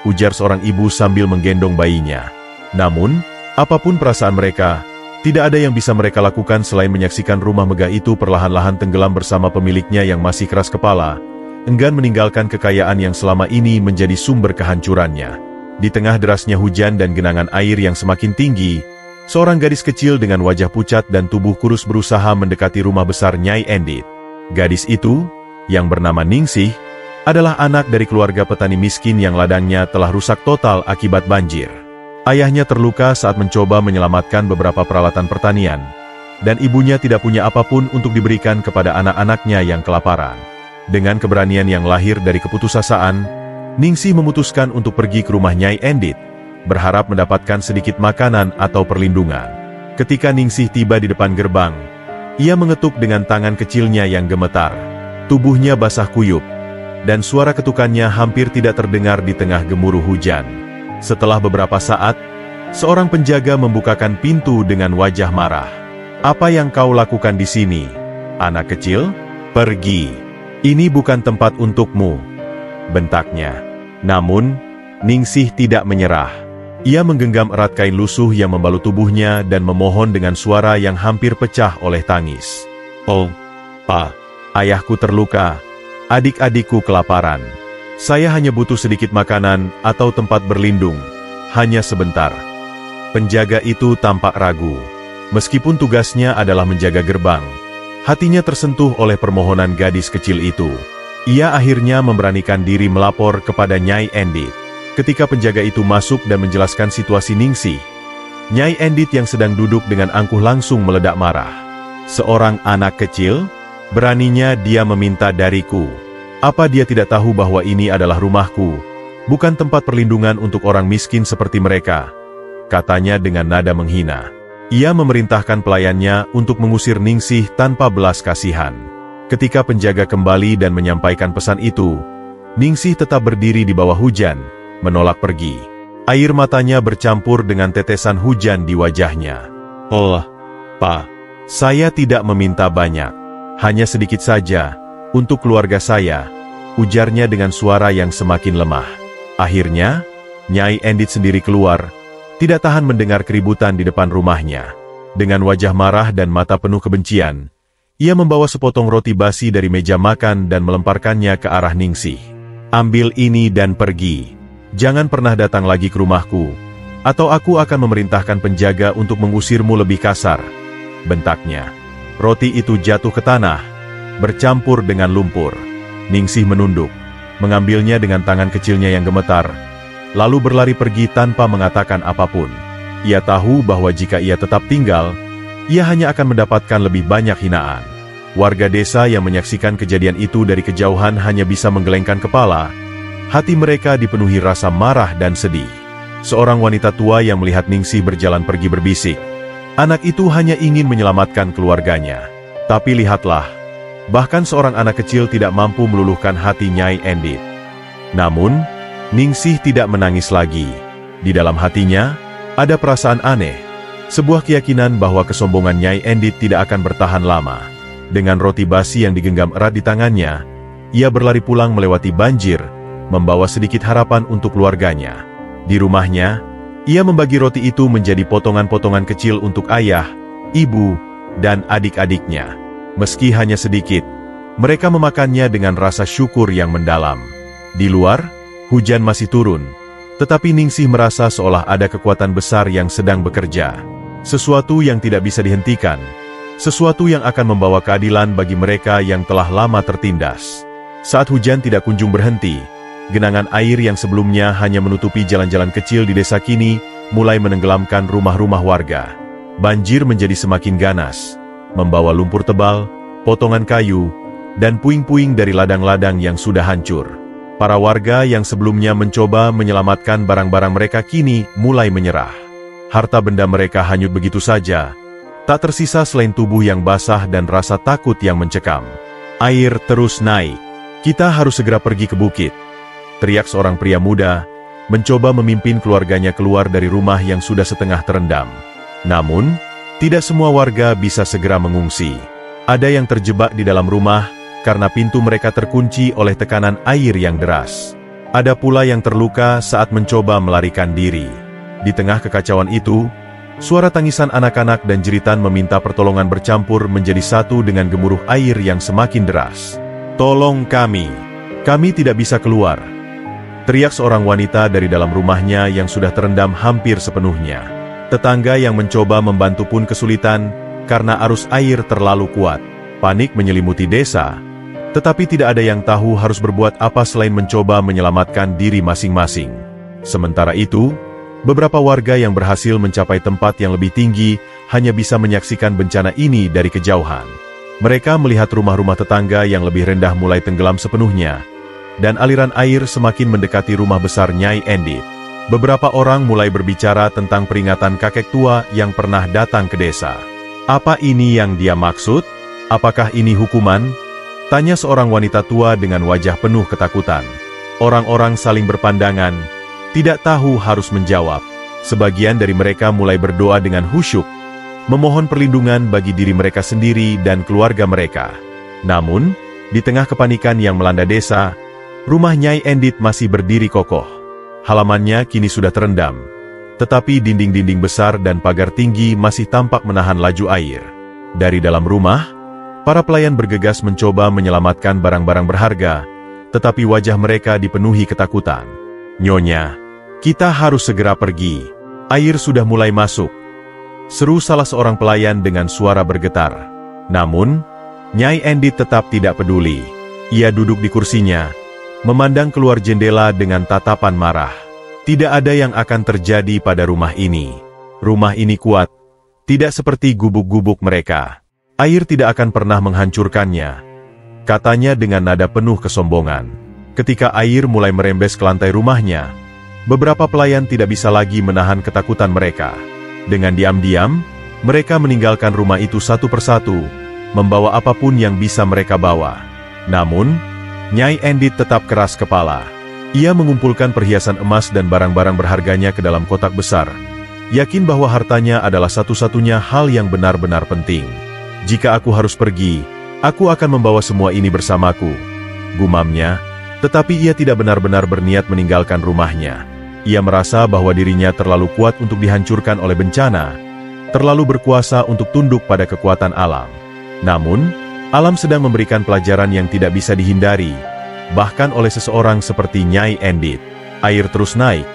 ujar seorang ibu sambil menggendong bayinya. Namun, apapun perasaan mereka, tidak ada yang bisa mereka lakukan selain menyaksikan rumah megah itu perlahan-lahan tenggelam bersama pemiliknya yang masih keras kepala, enggan meninggalkan kekayaan yang selama ini menjadi sumber kehancurannya. Di tengah derasnya hujan dan genangan air yang semakin tinggi, seorang gadis kecil dengan wajah pucat dan tubuh kurus berusaha mendekati rumah besar Nyai Endit. Gadis itu, yang bernama Ningsih, adalah anak dari keluarga petani miskin yang ladangnya telah rusak total akibat banjir. Ayahnya terluka saat mencoba menyelamatkan beberapa peralatan pertanian, dan ibunya tidak punya apapun untuk diberikan kepada anak-anaknya yang kelaparan. Dengan keberanian yang lahir dari keputusasaan, Ningsih memutuskan untuk pergi ke rumah Nyai Endit, berharap mendapatkan sedikit makanan atau perlindungan. Ketika Ningsih tiba di depan gerbang, ia mengetuk dengan tangan kecilnya yang gemetar. Tubuhnya basah kuyup, dan suara ketukannya hampir tidak terdengar di tengah gemuruh hujan. Setelah beberapa saat, seorang penjaga membukakan pintu dengan wajah marah. "Apa yang kau lakukan di sini, anak kecil? Pergi. Ini bukan tempat untukmu," bentaknya. Namun, Ningsih tidak menyerah. Ia menggenggam erat kain lusuh yang membalut tubuhnya dan memohon dengan suara yang hampir pecah oleh tangis. "Oh, Pak, ayahku terluka, adik-adikku kelaparan. Saya hanya butuh sedikit makanan atau tempat berlindung, hanya sebentar." Penjaga itu tampak ragu. Meskipun tugasnya adalah menjaga gerbang, hatinya tersentuh oleh permohonan gadis kecil itu. Ia akhirnya memberanikan diri melapor kepada Nyai Endit. Ketika penjaga itu masuk dan menjelaskan situasi Ningsih, Nyai Endit yang sedang duduk dengan angkuh langsung meledak marah. "Seorang anak kecil? Beraninya dia meminta dariku. Apa dia tidak tahu bahwa ini adalah rumahku, bukan tempat perlindungan untuk orang miskin seperti mereka?" katanya dengan nada menghina. Ia memerintahkan pelayannya untuk mengusir Ningsih tanpa belas kasihan. Ketika penjaga kembali dan menyampaikan pesan itu, Ningsih tetap berdiri di bawah hujan, menolak pergi. Air matanya bercampur dengan tetesan hujan di wajahnya. "Oh, Pak, saya tidak meminta banyak. Hanya sedikit saja, untuk keluarga saya," ujarnya dengan suara yang semakin lemah. Akhirnya, Nyai Endit sendiri keluar, tidak tahan mendengar keributan di depan rumahnya. Dengan wajah marah dan mata penuh kebencian, ia membawa sepotong roti basi dari meja makan dan melemparkannya ke arah Ningsih. "Ambil ini dan pergi. Jangan pernah datang lagi ke rumahku, atau aku akan memerintahkan penjaga untuk mengusirmu lebih kasar," bentaknya. Roti itu jatuh ke tanah, bercampur dengan lumpur. Ningsih menunduk, mengambilnya dengan tangan kecilnya yang gemetar, lalu berlari pergi tanpa mengatakan apapun. Ia tahu bahwa jika ia tetap tinggal, ia hanya akan mendapatkan lebih banyak hinaan. Warga desa yang menyaksikan kejadian itu dari kejauhan hanya bisa menggelengkan kepala. Hati mereka dipenuhi rasa marah dan sedih. Seorang wanita tua yang melihat Ningsih berjalan pergi berbisik, anak itu hanya ingin menyelamatkan keluarganya. Tapi lihatlah, bahkan seorang anak kecil tidak mampu meluluhkan hati Nyai Endit. Namun, Ningsih tidak menangis lagi. Di dalam hatinya, ada perasaan aneh. Sebuah keyakinan bahwa kesombongan Nyai Endit tidak akan bertahan lama. Dengan roti basi yang digenggam erat di tangannya, ia berlari pulang melewati banjir, membawa sedikit harapan untuk keluarganya. Di rumahnya, ia membagi roti itu menjadi potongan-potongan kecil untuk ayah, ibu, dan adik-adiknya. Meski hanya sedikit, mereka memakannya dengan rasa syukur yang mendalam. Di luar, hujan masih turun, tetapi Ningsih merasa seolah ada kekuatan besar yang sedang bekerja. Sesuatu yang tidak bisa dihentikan, sesuatu yang akan membawa keadilan bagi mereka yang telah lama tertindas. Saat hujan tidak kunjung berhenti, genangan air yang sebelumnya hanya menutupi jalan-jalan kecil di desa kini mulai menenggelamkan rumah-rumah warga. Banjir menjadi semakin ganas, membawa lumpur tebal, potongan kayu, dan puing-puing dari ladang-ladang yang sudah hancur. Para warga yang sebelumnya mencoba menyelamatkan barang-barang mereka kini mulai menyerah. Harta benda mereka hanyut begitu saja. Tak tersisa selain tubuh yang basah dan rasa takut yang mencekam. Air terus naik. Kita harus segera pergi ke bukit, teriak seorang pria muda, mencoba memimpin keluarganya keluar dari rumah yang sudah setengah terendam. Namun, tidak semua warga bisa segera mengungsi. Ada yang terjebak di dalam rumah, karena pintu mereka terkunci oleh tekanan air yang deras. Ada pula yang terluka saat mencoba melarikan diri. Di tengah kekacauan itu, suara tangisan anak-anak dan jeritan meminta pertolongan bercampur menjadi satu dengan gemuruh air yang semakin deras. "Tolong kami tidak bisa keluar," teriak seorang wanita dari dalam rumahnya yang sudah terendam hampir sepenuhnya. Tetangga yang mencoba membantu pun kesulitan karena arus air terlalu kuat. Panik menyelimuti desa, tetapi tidak ada yang tahu harus berbuat apa selain mencoba menyelamatkan diri masing-masing. Sementara itu, beberapa warga yang berhasil mencapai tempat yang lebih tinggi hanya bisa menyaksikan bencana ini dari kejauhan. Mereka melihat rumah-rumah tetangga yang lebih rendah mulai tenggelam sepenuhnya, dan aliran air semakin mendekati rumah besar Nyai Endit. Beberapa orang mulai berbicara tentang peringatan kakek tua yang pernah datang ke desa. "Apa ini yang dia maksud? Apakah ini hukuman?" tanya seorang wanita tua dengan wajah penuh ketakutan. Orang-orang saling berpandangan, tidak tahu harus menjawab. Sebagian dari mereka mulai berdoa dengan khusyuk, memohon perlindungan bagi diri mereka sendiri dan keluarga mereka. Namun, di tengah kepanikan yang melanda desa, rumah Nyai Endit masih berdiri kokoh. Halamannya kini sudah terendam, tetapi dinding-dinding besar dan pagar tinggi masih tampak menahan laju air. Dari dalam rumah, para pelayan bergegas mencoba menyelamatkan barang-barang berharga, tetapi wajah mereka dipenuhi ketakutan. "Nyonya, kita harus segera pergi. Air sudah mulai masuk," seru salah seorang pelayan dengan suara bergetar. Namun, Nyai Endit tetap tidak peduli. Ia duduk di kursinya, memandang keluar jendela dengan tatapan marah. Tidak ada yang akan terjadi pada rumah ini. Rumah ini kuat, tidak seperti gubuk-gubuk mereka. Air tidak akan pernah menghancurkannya, katanya dengan nada penuh kesombongan. Ketika air mulai merembes ke lantai rumahnya, beberapa pelayan tidak bisa lagi menahan ketakutan mereka. Dengan diam-diam, mereka meninggalkan rumah itu satu persatu, membawa apapun yang bisa mereka bawa. Namun, Nyai Endit tetap keras kepala. Ia mengumpulkan perhiasan emas dan barang-barang berharganya ke dalam kotak besar, yakin bahwa hartanya adalah satu-satunya hal yang benar-benar penting. "Jika aku harus pergi, aku akan membawa semua ini bersamaku," gumamnya, tetapi ia tidak benar-benar berniat meninggalkan rumahnya. Ia merasa bahwa dirinya terlalu kuat untuk dihancurkan oleh bencana, terlalu berkuasa untuk tunduk pada kekuatan alam. Namun, alam sedang memberikan pelajaran yang tidak bisa dihindari, bahkan oleh seseorang seperti Nyai Endit. Air terus naik,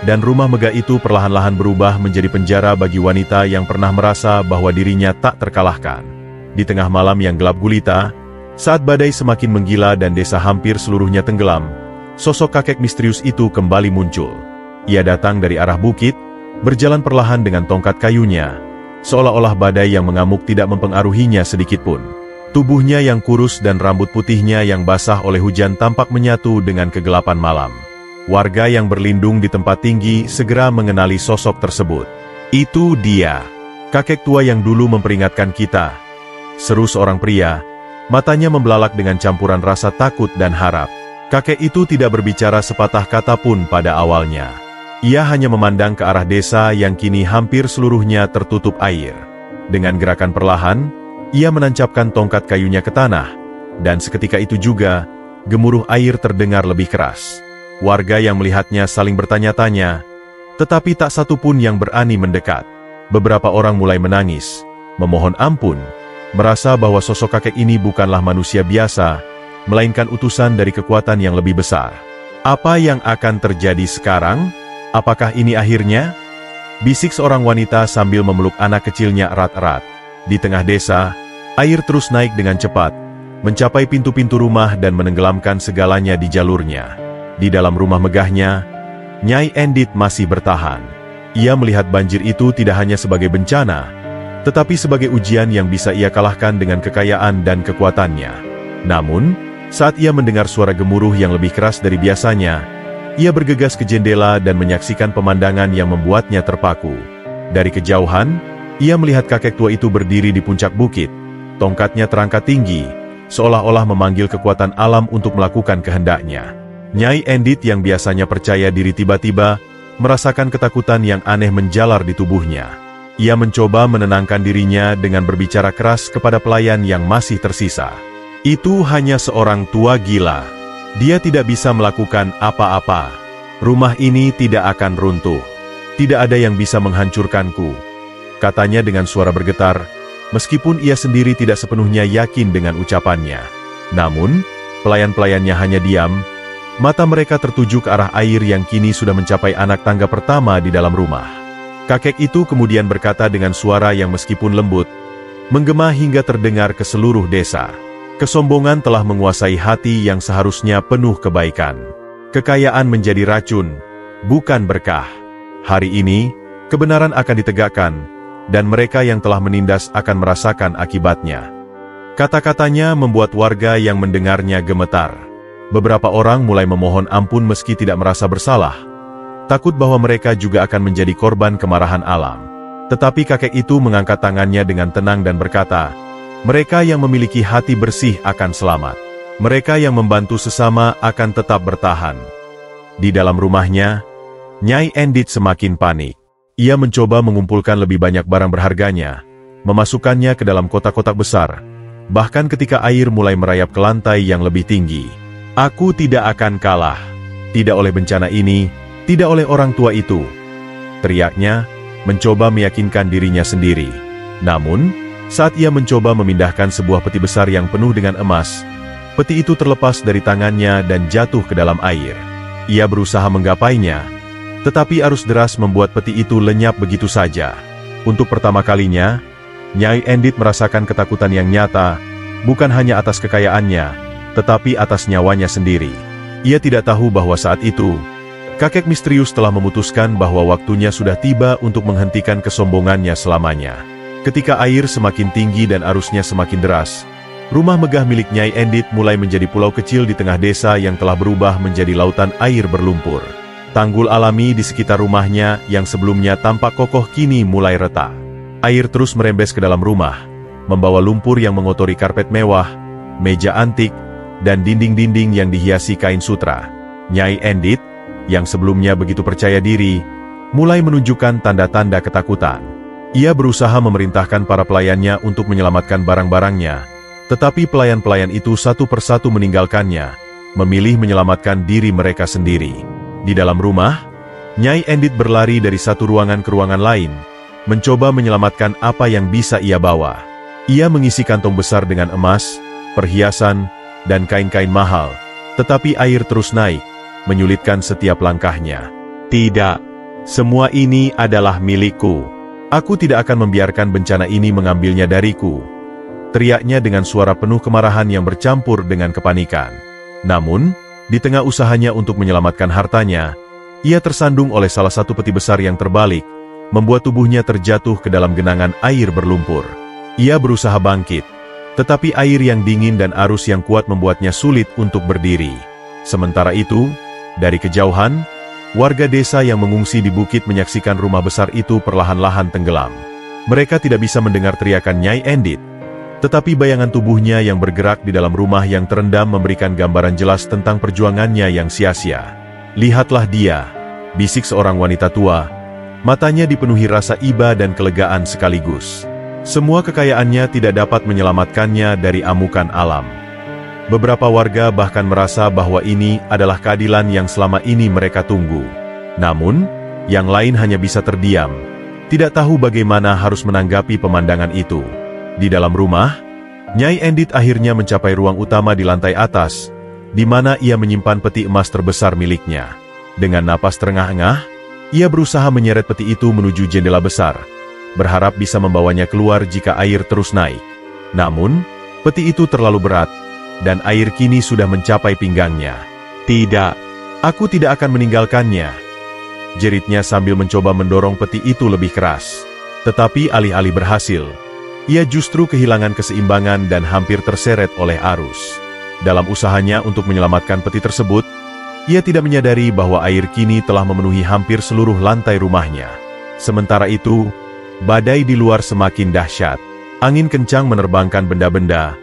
dan rumah megah itu perlahan-lahan berubah menjadi penjara bagi wanita yang pernah merasa bahwa dirinya tak terkalahkan. Di tengah malam yang gelap gulita, saat badai semakin menggila dan desa hampir seluruhnya tenggelam, sosok kakek misterius itu kembali muncul. Ia datang dari arah bukit, berjalan perlahan dengan tongkat kayunya, seolah-olah badai yang mengamuk tidak mempengaruhinya sedikitpun. Tubuhnya yang kurus dan rambut putihnya yang basah oleh hujan tampak menyatu dengan kegelapan malam. Warga yang berlindung di tempat tinggi segera mengenali sosok tersebut. "Itu dia, kakek tua yang dulu memperingatkan kita," seru seorang pria, matanya membelalak dengan campuran rasa takut dan harap. Kakek itu tidak berbicara sepatah kata pun pada awalnya. Ia hanya memandang ke arah desa yang kini hampir seluruhnya tertutup air. Dengan gerakan perlahan, ia menancapkan tongkat kayunya ke tanah, dan seketika itu juga, gemuruh air terdengar lebih keras. Warga yang melihatnya saling bertanya-tanya, tetapi tak satu pun yang berani mendekat. Beberapa orang mulai menangis, memohon ampun, merasa bahwa sosok kakek ini bukanlah manusia biasa, melainkan utusan dari kekuatan yang lebih besar. "Apa yang akan terjadi sekarang? Apakah ini akhirnya?" bisik seorang wanita sambil memeluk anak kecilnya erat-erat. Di tengah desa, air terus naik dengan cepat, mencapai pintu-pintu rumah dan menenggelamkan segalanya di jalurnya. Di dalam rumah megahnya, Nyai Endit masih bertahan. Ia melihat banjir itu tidak hanya sebagai bencana, tetapi sebagai ujian yang bisa ia kalahkan dengan kekayaan dan kekuatannya. Namun, saat ia mendengar suara gemuruh yang lebih keras dari biasanya, ia bergegas ke jendela dan menyaksikan pemandangan yang membuatnya terpaku. Dari kejauhan, ia melihat kakek tua itu berdiri di puncak bukit. Tongkatnya terangkat tinggi, seolah-olah memanggil kekuatan alam untuk melakukan kehendaknya. Nyai Endit yang biasanya percaya diri tiba-tiba merasakan ketakutan yang aneh menjalar di tubuhnya. Ia mencoba menenangkan dirinya dengan berbicara keras kepada pelayan yang masih tersisa. "Itu hanya seorang tua gila. Dia tidak bisa melakukan apa-apa. Rumah ini tidak akan runtuh. Tidak ada yang bisa menghancurkanku," katanya dengan suara bergetar, meskipun ia sendiri tidak sepenuhnya yakin dengan ucapannya. Namun, pelayan-pelayannya hanya diam. Mata mereka tertuju ke arah air yang kini sudah mencapai anak tangga pertama di dalam rumah. Kakek itu kemudian berkata dengan suara yang meskipun lembut, menggema hingga terdengar ke seluruh desa. "Kesombongan telah menguasai hati yang seharusnya penuh kebaikan. Kekayaan menjadi racun, bukan berkah. Hari ini, kebenaran akan ditegakkan, dan mereka yang telah menindas akan merasakan akibatnya." Kata-katanya membuat warga yang mendengarnya gemetar. Beberapa orang mulai memohon ampun meski tidak merasa bersalah, takut bahwa mereka juga akan menjadi korban kemarahan alam. Tetapi kakek itu mengangkat tangannya dengan tenang dan berkata, "Mereka yang memiliki hati bersih akan selamat. Mereka yang membantu sesama akan tetap bertahan." Di dalam rumahnya, Nyai Endit semakin panik. Ia mencoba mengumpulkan lebih banyak barang berharganya, memasukkannya ke dalam kotak-kotak besar, bahkan ketika air mulai merayap ke lantai yang lebih tinggi. "Aku tidak akan kalah. Tidak oleh bencana ini, tidak oleh orang tua itu," teriaknya, mencoba meyakinkan dirinya sendiri. Namun, saat ia mencoba memindahkan sebuah peti besar yang penuh dengan emas, peti itu terlepas dari tangannya dan jatuh ke dalam air. Ia berusaha menggapainya, tetapi arus deras membuat peti itu lenyap begitu saja. Untuk pertama kalinya, Nyai Endit merasakan ketakutan yang nyata, bukan hanya atas kekayaannya, tetapi atas nyawanya sendiri. Ia tidak tahu bahwa saat itu, kakek misterius telah memutuskan bahwa waktunya sudah tiba untuk menghentikan kesombongannya selamanya. Ketika air semakin tinggi dan arusnya semakin deras, rumah megah milik Nyai Endit mulai menjadi pulau kecil di tengah desa yang telah berubah menjadi lautan air berlumpur. Tanggul alami di sekitar rumahnya yang sebelumnya tampak kokoh kini mulai retak. Air terus merembes ke dalam rumah, membawa lumpur yang mengotori karpet mewah, meja antik, dan dinding-dinding yang dihiasi kain sutra. Nyai Endit, yang sebelumnya begitu percaya diri, mulai menunjukkan tanda-tanda ketakutan. Ia berusaha memerintahkan para pelayannya untuk menyelamatkan barang-barangnya, tetapi pelayan-pelayan itu satu persatu meninggalkannya, memilih menyelamatkan diri mereka sendiri. Di dalam rumah, Nyai Endit berlari dari satu ruangan ke ruangan lain, mencoba menyelamatkan apa yang bisa ia bawa. Ia mengisi kantong besar dengan emas, perhiasan, dan kain-kain mahal, tetapi air terus naik, menyulitkan setiap langkahnya. "Tidak, semua ini adalah milikku. Aku tidak akan membiarkan bencana ini mengambilnya dariku," teriaknya dengan suara penuh kemarahan yang bercampur dengan kepanikan. Namun, di tengah usahanya untuk menyelamatkan hartanya, ia tersandung oleh salah satu peti besar yang terbalik, membuat tubuhnya terjatuh ke dalam genangan air berlumpur. Ia berusaha bangkit, tetapi air yang dingin dan arus yang kuat membuatnya sulit untuk berdiri. Sementara itu, dari kejauhan, warga desa yang mengungsi di bukit menyaksikan rumah besar itu perlahan-lahan tenggelam. Mereka tidak bisa mendengar teriakan Nyai Endit, tetapi bayangan tubuhnya yang bergerak di dalam rumah yang terendam memberikan gambaran jelas tentang perjuangannya yang sia-sia. "Lihatlah dia," bisik seorang wanita tua. Matanya dipenuhi rasa iba dan kelegaan sekaligus. Semua kekayaannya tidak dapat menyelamatkannya dari amukan alam. Beberapa warga bahkan merasa bahwa ini adalah keadilan yang selama ini mereka tunggu. Namun, yang lain hanya bisa terdiam, tidak tahu bagaimana harus menanggapi pemandangan itu. Di dalam rumah, Nyai Endit akhirnya mencapai ruang utama di lantai atas, di mana ia menyimpan peti emas terbesar miliknya. Dengan napas terengah-engah, ia berusaha menyeret peti itu menuju jendela besar, berharap bisa membawanya keluar jika air terus naik. Namun, peti itu terlalu berat, dan air kini sudah mencapai pinggangnya. "Tidak, aku tidak akan meninggalkannya," jeritnya sambil mencoba mendorong peti itu lebih keras. Tetapi alih-alih berhasil, ia justru kehilangan keseimbangan dan hampir terseret oleh arus. Dalam usahanya untuk menyelamatkan peti tersebut, ia tidak menyadari bahwa air kini telah memenuhi hampir seluruh lantai rumahnya. Sementara itu, badai di luar semakin dahsyat. Angin kencang menerbangkan benda-benda,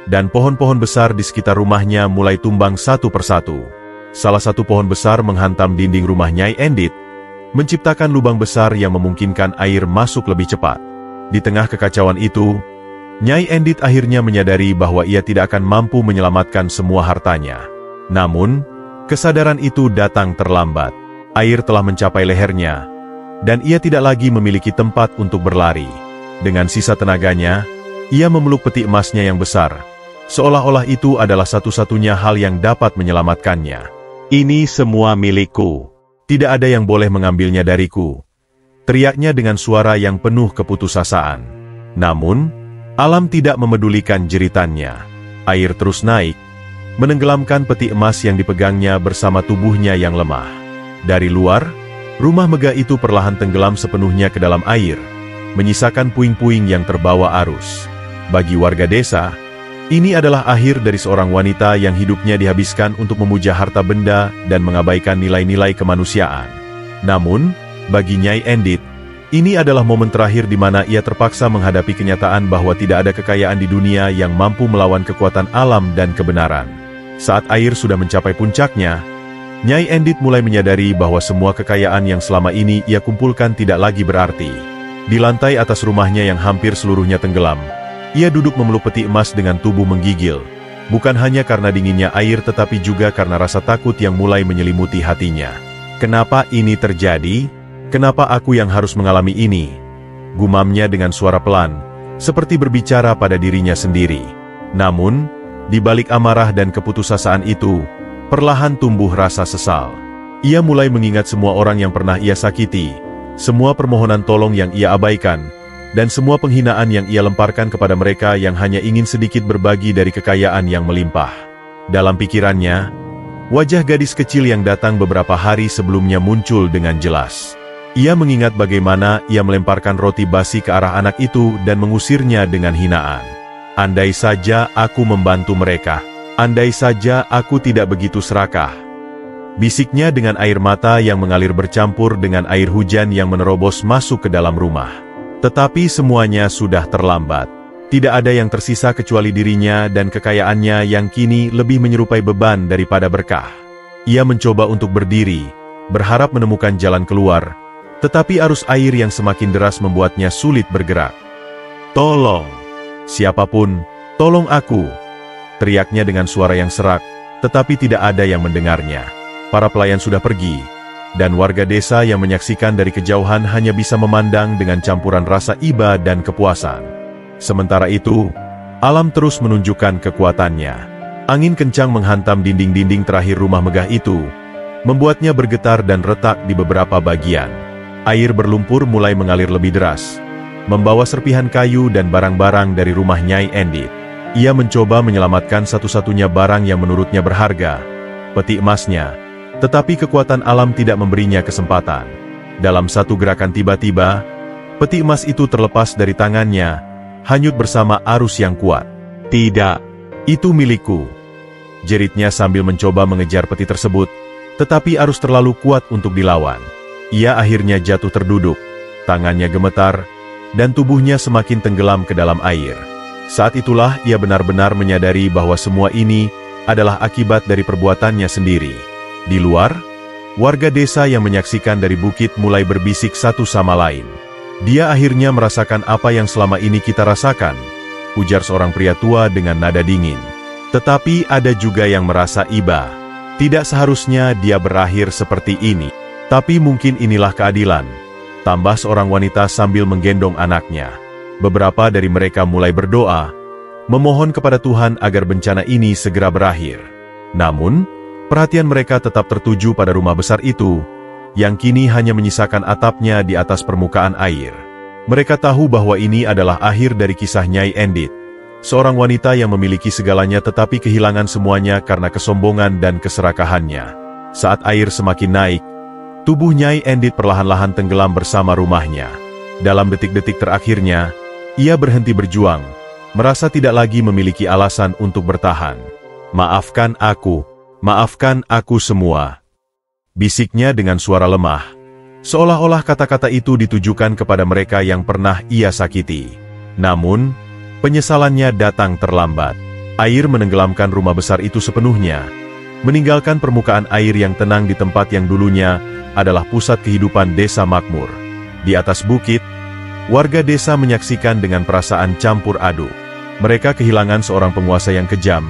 dan pohon-pohon besar di sekitar rumahnya mulai tumbang satu persatu. Salah satu pohon besar menghantam dinding rumah Nyai Endit, menciptakan lubang besar yang memungkinkan air masuk lebih cepat. Di tengah kekacauan itu, Nyai Endit akhirnya menyadari bahwa ia tidak akan mampu menyelamatkan semua hartanya. Namun, kesadaran itu datang terlambat. Air telah mencapai lehernya, dan ia tidak lagi memiliki tempat untuk berlari. Dengan sisa tenaganya, ia memeluk peti emasnya yang besar, seolah-olah itu adalah satu-satunya hal yang dapat menyelamatkannya. "Ini semua milikku. Tidak ada yang boleh mengambilnya dariku," teriaknya dengan suara yang penuh keputusasaan. Namun, alam tidak memedulikan jeritannya. Air terus naik, menenggelamkan peti emas yang dipegangnya bersama tubuhnya yang lemah. Dari luar, rumah megah itu perlahan tenggelam sepenuhnya ke dalam air, menyisakan puing-puing yang terbawa arus. Bagi warga desa, ini adalah akhir dari seorang wanita yang hidupnya dihabiskan untuk memuja harta benda dan mengabaikan nilai-nilai kemanusiaan. Namun, bagi Nyai Endit, ini adalah momen terakhir di mana ia terpaksa menghadapi kenyataan bahwa tidak ada kekayaan di dunia yang mampu melawan kekuatan alam dan kebenaran. Saat air sudah mencapai puncaknya, Nyai Endit mulai menyadari bahwa semua kekayaan yang selama ini ia kumpulkan tidak lagi berarti. Di lantai atas rumahnya yang hampir seluruhnya tenggelam, ia duduk memeluk peti emas dengan tubuh menggigil, bukan hanya karena dinginnya air tetapi juga karena rasa takut yang mulai menyelimuti hatinya. "Kenapa ini terjadi? Kenapa aku yang harus mengalami ini?" gumamnya dengan suara pelan, seperti berbicara pada dirinya sendiri. Namun, di balik amarah dan keputusasaan itu, perlahan tumbuh rasa sesal. Ia mulai mengingat semua orang yang pernah ia sakiti, semua permohonan tolong yang ia abaikan, dan semua penghinaan yang ia lemparkan kepada mereka yang hanya ingin sedikit berbagi dari kekayaan yang melimpah. Dalam pikirannya, wajah gadis kecil yang datang beberapa hari sebelumnya muncul dengan jelas. Ia mengingat bagaimana ia melemparkan roti basi ke arah anak itu dan mengusirnya dengan hinaan. "Andai saja aku membantu mereka. Andai saja aku tidak begitu serakah," bisiknya dengan air mata yang mengalir bercampur dengan air hujan yang menerobos masuk ke dalam rumah. Tetapi semuanya sudah terlambat. Tidak ada yang tersisa kecuali dirinya dan kekayaannya yang kini lebih menyerupai beban daripada berkah. Ia mencoba untuk berdiri, berharap menemukan jalan keluar, tetapi arus air yang semakin deras membuatnya sulit bergerak. "Tolong! Siapapun, tolong aku!" teriaknya dengan suara yang serak, tetapi tidak ada yang mendengarnya. Para pelayan sudah pergi, dan warga desa yang menyaksikan dari kejauhan hanya bisa memandang dengan campuran rasa iba dan kepuasan. Sementara itu, alam terus menunjukkan kekuatannya. Angin kencang menghantam dinding-dinding terakhir rumah megah itu, membuatnya bergetar dan retak di beberapa bagian. Air berlumpur mulai mengalir lebih deras, membawa serpihan kayu dan barang-barang dari rumah Nyai Endit. Ia mencoba menyelamatkan satu-satunya barang yang menurutnya berharga, peti emasnya, tetapi kekuatan alam tidak memberinya kesempatan. Dalam satu gerakan tiba-tiba, peti emas itu terlepas dari tangannya, hanyut bersama arus yang kuat. "Tidak, itu milikku," jeritnya sambil mencoba mengejar peti tersebut, tetapi arus terlalu kuat untuk dilawan. Ia akhirnya jatuh terduduk, tangannya gemetar, dan tubuhnya semakin tenggelam ke dalam air. Saat itulah ia benar-benar menyadari bahwa semua ini adalah akibat dari perbuatannya sendiri. Di luar, warga desa yang menyaksikan dari bukit mulai berbisik satu sama lain. "Dia akhirnya merasakan apa yang selama ini kita rasakan," ujar seorang pria tua dengan nada dingin. "Tetapi ada juga yang merasa iba. Tidak seharusnya dia berakhir seperti ini. Tapi mungkin inilah keadilan," tambah seorang wanita sambil menggendong anaknya. Beberapa dari mereka mulai berdoa, memohon kepada Tuhan agar bencana ini segera berakhir. Namun, perhatian mereka tetap tertuju pada rumah besar itu, yang kini hanya menyisakan atapnya di atas permukaan air. Mereka tahu bahwa ini adalah akhir dari kisah Nyai Endit, seorang wanita yang memiliki segalanya tetapi kehilangan semuanya karena kesombongan dan keserakahannya. Saat air semakin naik, tubuh Nyai Endit perlahan-lahan tenggelam bersama rumahnya. Dalam detik-detik terakhirnya, ia berhenti berjuang, merasa tidak lagi memiliki alasan untuk bertahan. Maafkan aku semua," bisiknya dengan suara lemah, seolah-olah kata-kata itu ditujukan kepada mereka yang pernah ia sakiti. Namun, penyesalannya datang terlambat. Air menenggelamkan rumah besar itu sepenuhnya, meninggalkan permukaan air yang tenang di tempat yang dulunya adalah pusat kehidupan desa makmur. Di atas bukit, warga desa menyaksikan dengan perasaan campur aduk. Mereka kehilangan seorang penguasa yang kejam,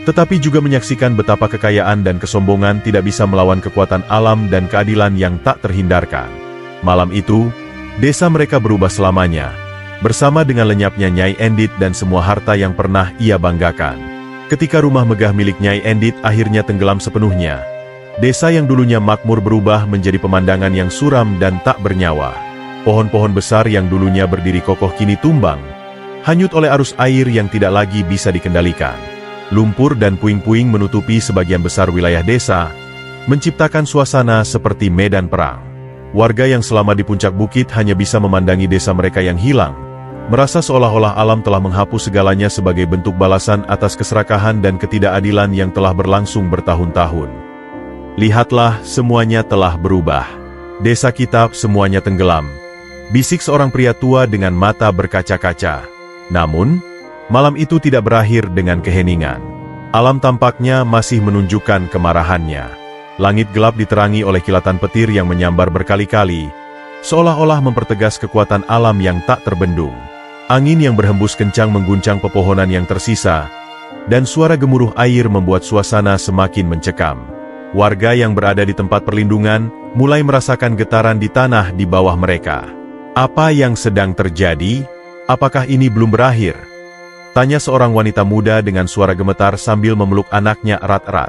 tetapi juga menyaksikan betapa kekayaan dan kesombongan tidak bisa melawan kekuatan alam dan keadilan yang tak terhindarkan. Malam itu, desa mereka berubah selamanya, bersama dengan lenyapnya Nyai Endit dan semua harta yang pernah ia banggakan. Ketika rumah megah milik Nyai Endit akhirnya tenggelam sepenuhnya, desa yang dulunya makmur berubah menjadi pemandangan yang suram dan tak bernyawa. Pohon-pohon besar yang dulunya berdiri kokoh kini tumbang, hanyut oleh arus air yang tidak lagi bisa dikendalikan. Lumpur dan puing-puing menutupi sebagian besar wilayah desa, menciptakan suasana seperti medan perang. Warga yang selama di puncak bukit hanya bisa memandangi desa mereka yang hilang, merasa seolah-olah alam telah menghapus segalanya sebagai bentuk balasan atas keserakahan dan ketidakadilan yang telah berlangsung bertahun-tahun. "Lihatlah, semuanya telah berubah. Desa kita semuanya tenggelam," bisik seorang pria tua dengan mata berkaca-kaca. Namun, malam itu tidak berakhir dengan keheningan. Alam tampaknya masih menunjukkan kemarahannya. Langit gelap diterangi oleh kilatan petir yang menyambar berkali-kali, seolah-olah mempertegas kekuatan alam yang tak terbendung. Angin yang berhembus kencang mengguncang pepohonan yang tersisa, dan suara gemuruh air membuat suasana semakin mencekam. Warga yang berada di tempat perlindungan mulai merasakan getaran di tanah di bawah mereka. "Apa yang sedang terjadi? Apakah ini belum berakhir?" tanya seorang wanita muda dengan suara gemetar sambil memeluk anaknya erat-erat.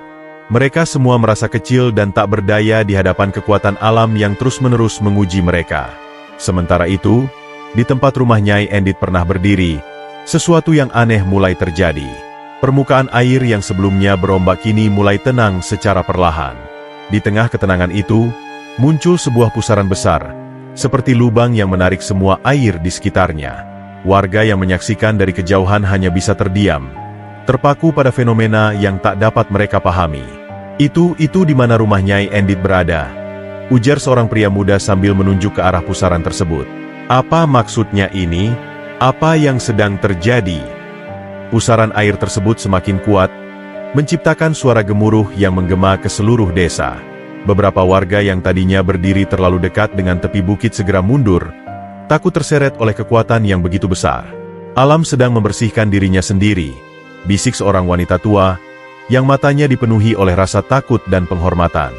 Mereka semua merasa kecil dan tak berdaya di hadapan kekuatan alam yang terus-menerus menguji mereka. Sementara itu, di tempat rumah Nyai Endit pernah berdiri, sesuatu yang aneh mulai terjadi. Permukaan air yang sebelumnya berombak kini mulai tenang secara perlahan. Di tengah ketenangan itu, muncul sebuah pusaran besar, seperti lubang yang menarik semua air di sekitarnya. Warga yang menyaksikan dari kejauhan hanya bisa terdiam, terpaku pada fenomena yang tak dapat mereka pahami. Itu di mana rumah Nyai Endit berada," ujar seorang pria muda sambil menunjuk ke arah pusaran tersebut. "Apa maksudnya ini? Apa yang sedang terjadi?" Pusaran air tersebut semakin kuat, menciptakan suara gemuruh yang menggema ke seluruh desa. Beberapa warga yang tadinya berdiri terlalu dekat dengan tepi bukit segera mundur, takut terseret oleh kekuatan yang begitu besar. "Alam sedang membersihkan dirinya sendiri," bisik seorang wanita tua, yang matanya dipenuhi oleh rasa takut dan penghormatan.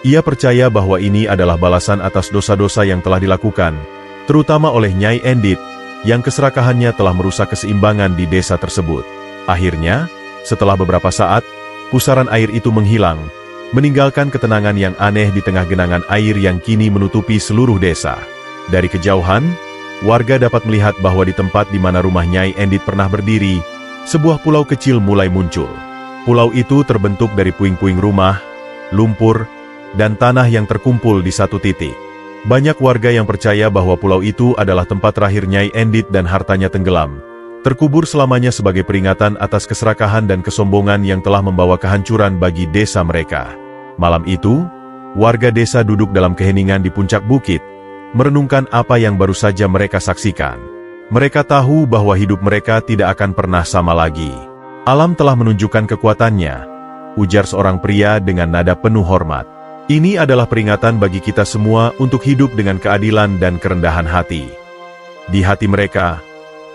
Ia percaya bahwa ini adalah balasan atas dosa-dosa yang telah dilakukan, terutama oleh Nyai Endit, yang keserakahannya telah merusak keseimbangan di desa tersebut. Akhirnya, setelah beberapa saat, pusaran air itu menghilang, meninggalkan ketenangan yang aneh di tengah genangan air yang kini menutupi seluruh desa. Dari kejauhan, warga dapat melihat bahwa di tempat di mana rumah Nyai Endit pernah berdiri, sebuah pulau kecil mulai muncul. Pulau itu terbentuk dari puing-puing rumah, lumpur, dan tanah yang terkumpul di satu titik. Banyak warga yang percaya bahwa pulau itu adalah tempat terakhir Nyai Endit dan hartanya tenggelam, terkubur selamanya sebagai peringatan atas keserakahan dan kesombongan yang telah membawa kehancuran bagi desa mereka. Malam itu, warga desa duduk dalam keheningan di puncak bukit, merenungkan apa yang baru saja mereka saksikan. Mereka tahu bahwa hidup mereka tidak akan pernah sama lagi. Alam telah menunjukkan kekuatannya, ujar seorang pria dengan nada penuh hormat. Ini adalah peringatan bagi kita semua untuk hidup dengan keadilan dan kerendahan hati. Di hati mereka,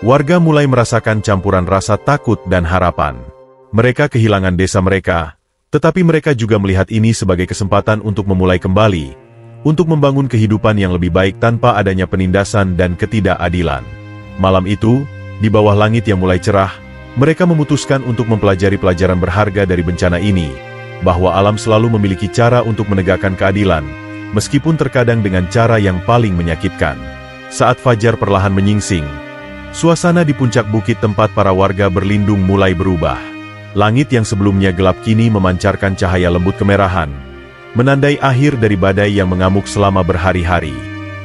warga mulai merasakan campuran rasa takut dan harapan. Mereka kehilangan desa mereka, tetapi mereka juga melihat ini sebagai kesempatan untuk memulai kembali, untuk membangun kehidupan yang lebih baik tanpa adanya penindasan dan ketidakadilan. Malam itu, di bawah langit yang mulai cerah, mereka memutuskan untuk mempelajari pelajaran berharga dari bencana ini, bahwa alam selalu memiliki cara untuk menegakkan keadilan, meskipun terkadang dengan cara yang paling menyakitkan. Saat fajar perlahan menyingsing, suasana di puncak bukit tempat para warga berlindung mulai berubah. Langit yang sebelumnya gelap kini memancarkan cahaya lembut kemerahan, menandai akhir dari badai yang mengamuk selama berhari-hari.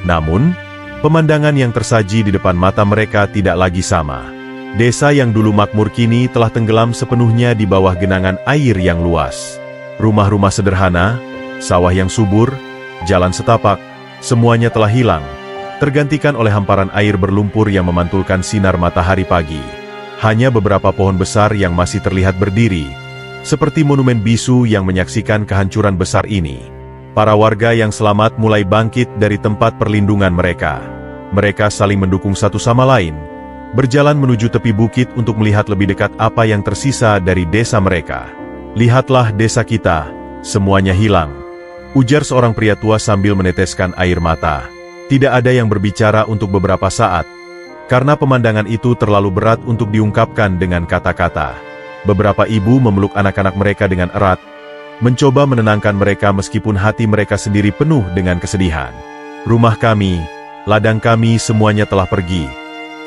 Namun, pemandangan yang tersaji di depan mata mereka tidak lagi sama. Desa yang dulu makmur kini telah tenggelam sepenuhnya di bawah genangan air yang luas. Rumah-rumah sederhana, sawah yang subur, jalan setapak, semuanya telah hilang, tergantikan oleh hamparan air berlumpur yang memantulkan sinar matahari pagi. Hanya beberapa pohon besar yang masih terlihat berdiri, seperti monumen bisu yang menyaksikan kehancuran besar ini. Para warga yang selamat mulai bangkit dari tempat perlindungan mereka. Mereka saling mendukung satu sama lain, berjalan menuju tepi bukit untuk melihat lebih dekat apa yang tersisa dari desa mereka. Lihatlah desa kita, semuanya hilang, ujar seorang pria tua sambil meneteskan air mata. Tidak ada yang berbicara untuk beberapa saat, karena pemandangan itu terlalu berat untuk diungkapkan dengan kata-kata. Beberapa ibu memeluk anak-anak mereka dengan erat, mencoba menenangkan mereka meskipun hati mereka sendiri penuh dengan kesedihan. Rumah kami, ladang kami semuanya telah pergi,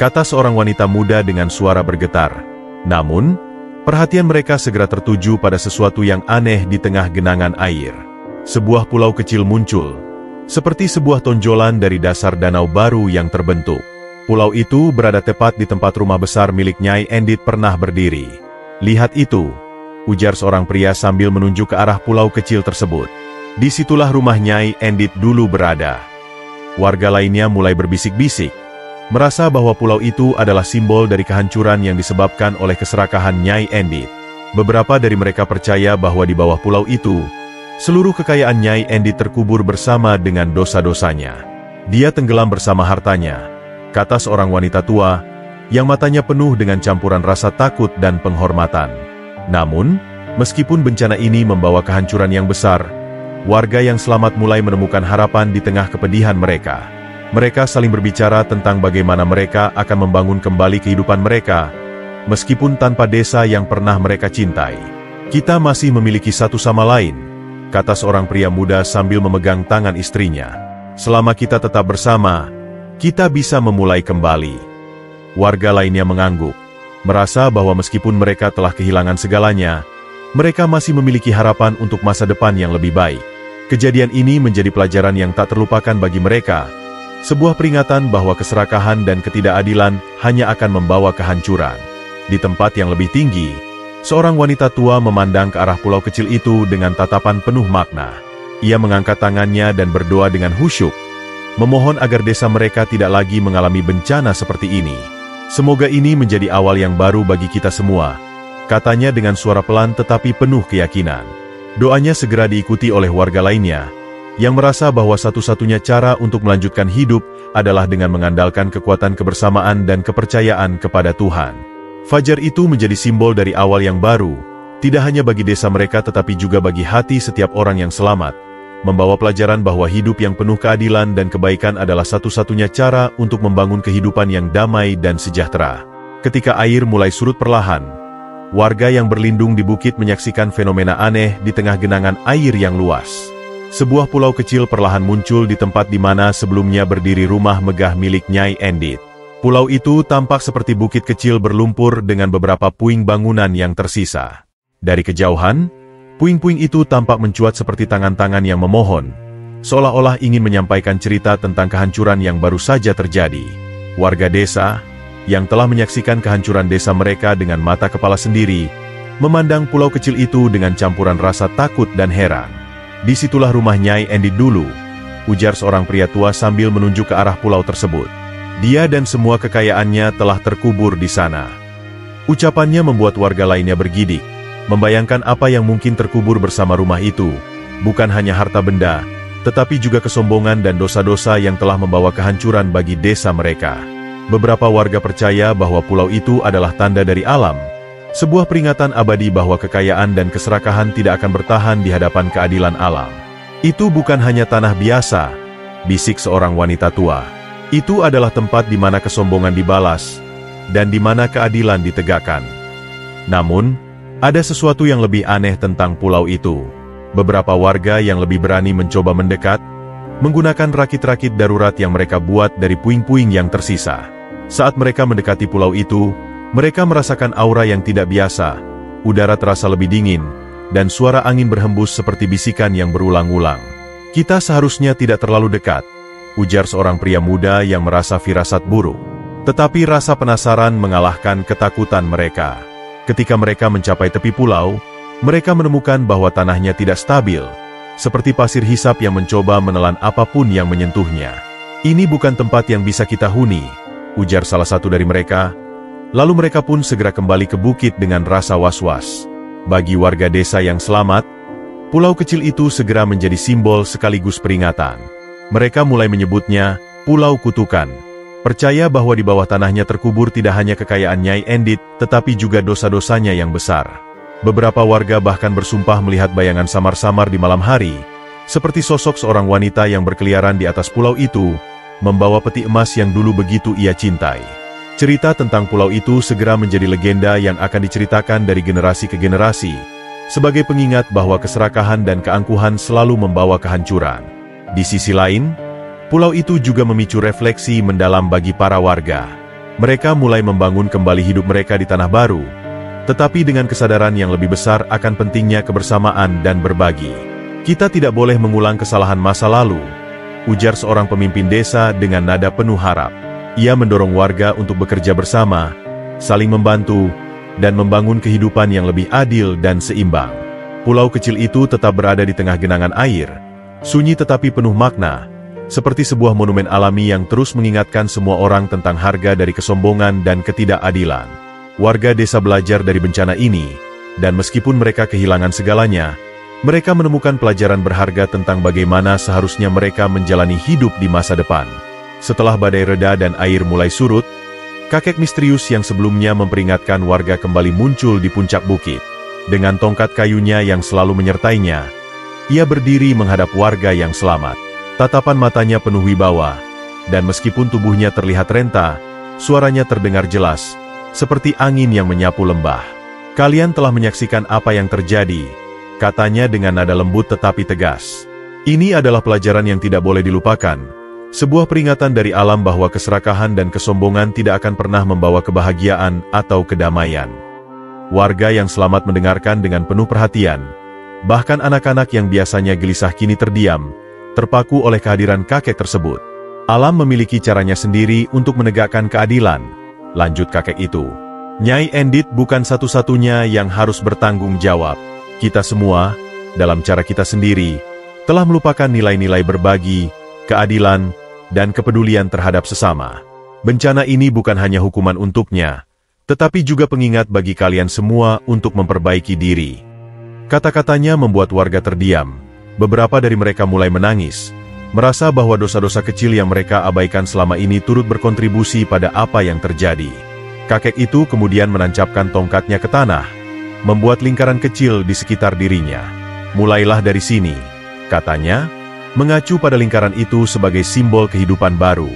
kata seorang wanita muda dengan suara bergetar. Namun, perhatian mereka segera tertuju pada sesuatu yang aneh di tengah genangan air. Sebuah pulau kecil muncul, seperti sebuah tonjolan dari dasar danau baru yang terbentuk. Pulau itu berada tepat di tempat rumah besar milik Nyai Endit pernah berdiri. Lihat itu, ujar seorang pria sambil menunjuk ke arah pulau kecil tersebut. Disitulah rumah Nyai Endit dulu berada. Warga lainnya mulai berbisik-bisik, merasa bahwa pulau itu adalah simbol dari kehancuran yang disebabkan oleh keserakahan Nyai Endit. Beberapa dari mereka percaya bahwa di bawah pulau itu, seluruh kekayaan Nyai Endit terkubur bersama dengan dosa-dosanya. Dia tenggelam bersama hartanya, kata seorang wanita tua, yang matanya penuh dengan campuran rasa takut dan penghormatan. Namun, meskipun bencana ini membawa kehancuran yang besar, warga yang selamat mulai menemukan harapan di tengah kepedihan mereka. Mereka saling berbicara tentang bagaimana mereka akan membangun kembali kehidupan mereka, meskipun tanpa desa yang pernah mereka cintai. Kita masih memiliki satu sama lain, kata seorang pria muda sambil memegang tangan istrinya. Selama kita tetap bersama, kita bisa memulai kembali. Warga lainnya mengangguk, merasa bahwa meskipun mereka telah kehilangan segalanya, mereka masih memiliki harapan untuk masa depan yang lebih baik. Kejadian ini menjadi pelajaran yang tak terlupakan bagi mereka, sebuah peringatan bahwa keserakahan dan ketidakadilan hanya akan membawa kehancuran. Di tempat yang lebih tinggi, seorang wanita tua memandang ke arah pulau kecil itu dengan tatapan penuh makna. Ia mengangkat tangannya dan berdoa dengan khusyuk, memohon agar desa mereka tidak lagi mengalami bencana seperti ini. Semoga ini menjadi awal yang baru bagi kita semua, katanya dengan suara pelan tetapi penuh keyakinan. Doanya segera diikuti oleh warga lainnya, yang merasa bahwa satu-satunya cara untuk melanjutkan hidup adalah dengan mengandalkan kekuatan kebersamaan dan kepercayaan kepada Tuhan. Fajar itu menjadi simbol dari awal yang baru, tidak hanya bagi desa mereka tetapi juga bagi hati setiap orang yang selamat, membawa pelajaran bahwa hidup yang penuh keadilan dan kebaikan adalah satu-satunya cara untuk membangun kehidupan yang damai dan sejahtera. Ketika air mulai surut perlahan, warga yang berlindung di bukit menyaksikan fenomena aneh di tengah genangan air yang luas. Sebuah pulau kecil perlahan muncul di tempat di mana sebelumnya berdiri rumah megah milik Nyai Endit. Pulau itu tampak seperti bukit kecil berlumpur dengan beberapa puing bangunan yang tersisa. Dari kejauhan, puing-puing itu tampak mencuat seperti tangan-tangan yang memohon, seolah-olah ingin menyampaikan cerita tentang kehancuran yang baru saja terjadi. Warga desa, yang telah menyaksikan kehancuran desa mereka dengan mata kepala sendiri, memandang pulau kecil itu dengan campuran rasa takut dan heran. "Disitulah rumah Nyai Endit dulu," ujar seorang pria tua sambil menunjuk ke arah pulau tersebut. "Dia dan semua kekayaannya telah terkubur di sana." Ucapannya membuat warga lainnya bergidik, membayangkan apa yang mungkin terkubur bersama rumah itu, bukan hanya harta benda, tetapi juga kesombongan dan dosa-dosa yang telah membawa kehancuran bagi desa mereka. Beberapa warga percaya bahwa pulau itu adalah tanda dari alam, sebuah peringatan abadi bahwa kekayaan dan keserakahan tidak akan bertahan di hadapan keadilan alam. "Itu bukan hanya tanah biasa," bisik seorang wanita tua. "Itu adalah tempat di mana kesombongan dibalas, dan di mana keadilan ditegakkan." Namun, ada sesuatu yang lebih aneh tentang pulau itu. Beberapa warga yang lebih berani mencoba mendekat, menggunakan rakit-rakit darurat yang mereka buat dari puing-puing yang tersisa. Saat mereka mendekati pulau itu, mereka merasakan aura yang tidak biasa, udara terasa lebih dingin, dan suara angin berhembus seperti bisikan yang berulang-ulang. "Kita seharusnya tidak terlalu dekat," ujar seorang pria muda yang merasa firasat buruk. Tetapi rasa penasaran mengalahkan ketakutan mereka. Ketika mereka mencapai tepi pulau, mereka menemukan bahwa tanahnya tidak stabil, seperti pasir hisap yang mencoba menelan apapun yang menyentuhnya. "Ini bukan tempat yang bisa kita huni," ujar salah satu dari mereka. Lalu mereka pun segera kembali ke bukit dengan rasa was-was. Bagi warga desa yang selamat, pulau kecil itu segera menjadi simbol sekaligus peringatan. Mereka mulai menyebutnya Pulau Kutukan, percaya bahwa di bawah tanahnya terkubur tidak hanya kekayaan Nyai Endit, tetapi juga dosa-dosanya yang besar. Beberapa warga bahkan bersumpah melihat bayangan samar-samar di malam hari, seperti sosok seorang wanita yang berkeliaran di atas pulau itu, membawa peti emas yang dulu begitu ia cintai. Cerita tentang pulau itu segera menjadi legenda yang akan diceritakan dari generasi ke generasi, sebagai pengingat bahwa keserakahan dan keangkuhan selalu membawa kehancuran. Di sisi lain, pulau itu juga memicu refleksi mendalam bagi para warga. Mereka mulai membangun kembali hidup mereka di tanah baru, tetapi dengan kesadaran yang lebih besar akan pentingnya kebersamaan dan berbagi. "Kita tidak boleh mengulang kesalahan masa lalu," ujar seorang pemimpin desa dengan nada penuh harap. Ia mendorong warga untuk bekerja bersama, saling membantu, dan membangun kehidupan yang lebih adil dan seimbang. Pulau kecil itu tetap berada di tengah genangan air, sunyi tetapi penuh makna, seperti sebuah monumen alami yang terus mengingatkan semua orang tentang harga dari kesombongan dan ketidakadilan. Warga desa belajar dari bencana ini, dan meskipun mereka kehilangan segalanya, mereka menemukan pelajaran berharga tentang bagaimana seharusnya mereka menjalani hidup di masa depan. Setelah badai reda dan air mulai surut, kakek misterius yang sebelumnya memperingatkan warga kembali muncul di puncak bukit. Dengan tongkat kayunya yang selalu menyertainya, ia berdiri menghadap warga yang selamat. Tatapan matanya penuh wibawa, dan meskipun tubuhnya terlihat renta, suaranya terdengar jelas, seperti angin yang menyapu lembah. "Kalian telah menyaksikan apa yang terjadi," katanya dengan nada lembut tetapi tegas. "Ini adalah pelajaran yang tidak boleh dilupakan, sebuah peringatan dari alam bahwa keserakahan dan kesombongan tidak akan pernah membawa kebahagiaan atau kedamaian." Warga yang selamat mendengarkan dengan penuh perhatian, bahkan anak-anak yang biasanya gelisah kini terdiam, terpaku oleh kehadiran kakek tersebut. "Alam memiliki caranya sendiri untuk menegakkan keadilan," lanjut kakek itu. "Nyai Endit bukan satu-satunya yang harus bertanggung jawab. Kita semua, dalam cara kita sendiri, telah melupakan nilai-nilai berbagi, keadilan, dan kepedulian terhadap sesama. Bencana ini bukan hanya hukuman untuknya, tetapi juga pengingat bagi kalian semua untuk memperbaiki diri." Kata-katanya membuat warga terdiam. Beberapa dari mereka mulai menangis, merasa bahwa dosa-dosa kecil yang mereka abaikan selama ini turut berkontribusi pada apa yang terjadi. Kakek itu kemudian menancapkan tongkatnya ke tanah, membuat lingkaran kecil di sekitar dirinya. "Mulailah dari sini," katanya, mengacu pada lingkaran itu sebagai simbol kehidupan baru.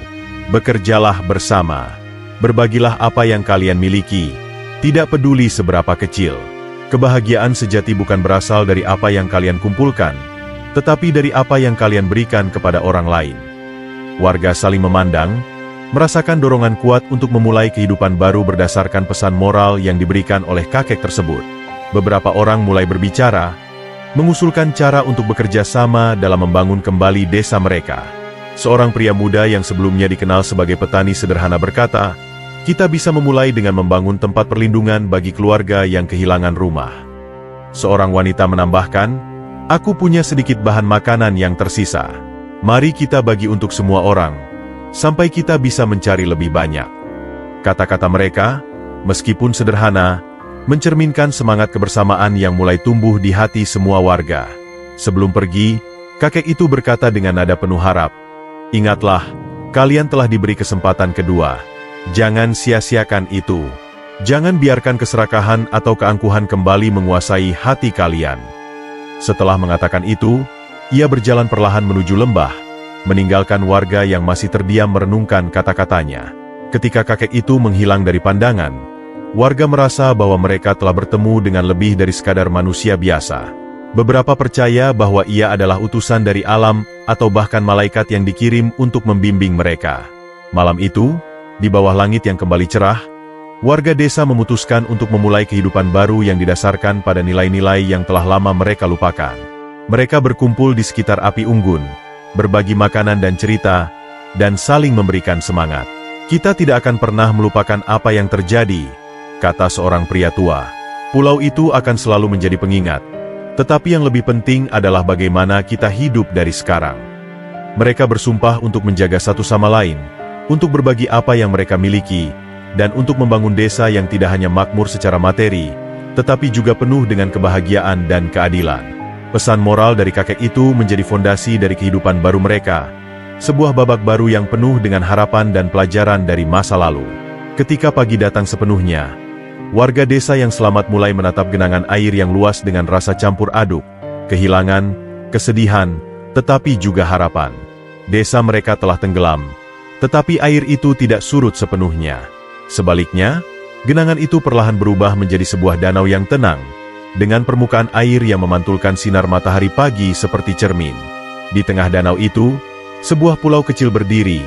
"Bekerjalah bersama, berbagilah apa yang kalian miliki, tidak peduli seberapa kecil. Kebahagiaan sejati bukan berasal dari apa yang kalian kumpulkan, tetapi dari apa yang kalian berikan kepada orang lain." Warga saling memandang, merasakan dorongan kuat untuk memulai kehidupan baru berdasarkan pesan moral yang diberikan oleh kakek tersebut. Beberapa orang mulai berbicara, mengusulkan cara untuk bekerja sama dalam membangun kembali desa mereka. Seorang pria muda yang sebelumnya dikenal sebagai petani sederhana berkata, "Kita bisa memulai dengan membangun tempat perlindungan bagi keluarga yang kehilangan rumah." Seorang wanita menambahkan, "Aku punya sedikit bahan makanan yang tersisa. Mari kita bagi untuk semua orang, sampai kita bisa mencari lebih banyak." Kata-kata mereka, meskipun sederhana, mencerminkan semangat kebersamaan yang mulai tumbuh di hati semua warga. Sebelum pergi, kakek itu berkata dengan nada penuh harap, "Ingatlah, kalian telah diberi kesempatan kedua. Jangan sia-siakan itu. Jangan biarkan keserakahan atau keangkuhan kembali menguasai hati kalian." Setelah mengatakan itu, ia berjalan perlahan menuju lembah, meninggalkan warga yang masih terdiam merenungkan kata-katanya. Ketika kakek itu menghilang dari pandangan, warga merasa bahwa mereka telah bertemu dengan lebih dari sekadar manusia biasa. Beberapa percaya bahwa ia adalah utusan dari alam atau bahkan malaikat yang dikirim untuk membimbing mereka. Malam itu, di bawah langit yang kembali cerah, warga desa memutuskan untuk memulai kehidupan baru yang didasarkan pada nilai-nilai yang telah lama mereka lupakan. Mereka berkumpul di sekitar api unggun, berbagi makanan dan cerita, dan saling memberikan semangat. "Kita tidak akan pernah melupakan apa yang terjadi," kata seorang pria tua. "Pulau itu akan selalu menjadi pengingat. Tetapi yang lebih penting adalah bagaimana kita hidup dari sekarang." Mereka bersumpah untuk menjaga satu sama lain, untuk berbagi apa yang mereka miliki, dan untuk membangun desa yang tidak hanya makmur secara materi, tetapi juga penuh dengan kebahagiaan dan keadilan. Pesan moral dari kakek itu menjadi fondasi dari kehidupan baru mereka, sebuah babak baru yang penuh dengan harapan dan pelajaran dari masa lalu. Ketika pagi datang sepenuhnya, warga desa yang selamat mulai menatap genangan air yang luas dengan rasa campur aduk, kehilangan, kesedihan, tetapi juga harapan. Desa mereka telah tenggelam, tetapi air itu tidak surut sepenuhnya. Sebaliknya, genangan itu perlahan berubah menjadi sebuah danau yang tenang, dengan permukaan air yang memantulkan sinar matahari pagi seperti cermin. Di tengah danau itu, sebuah pulau kecil berdiri,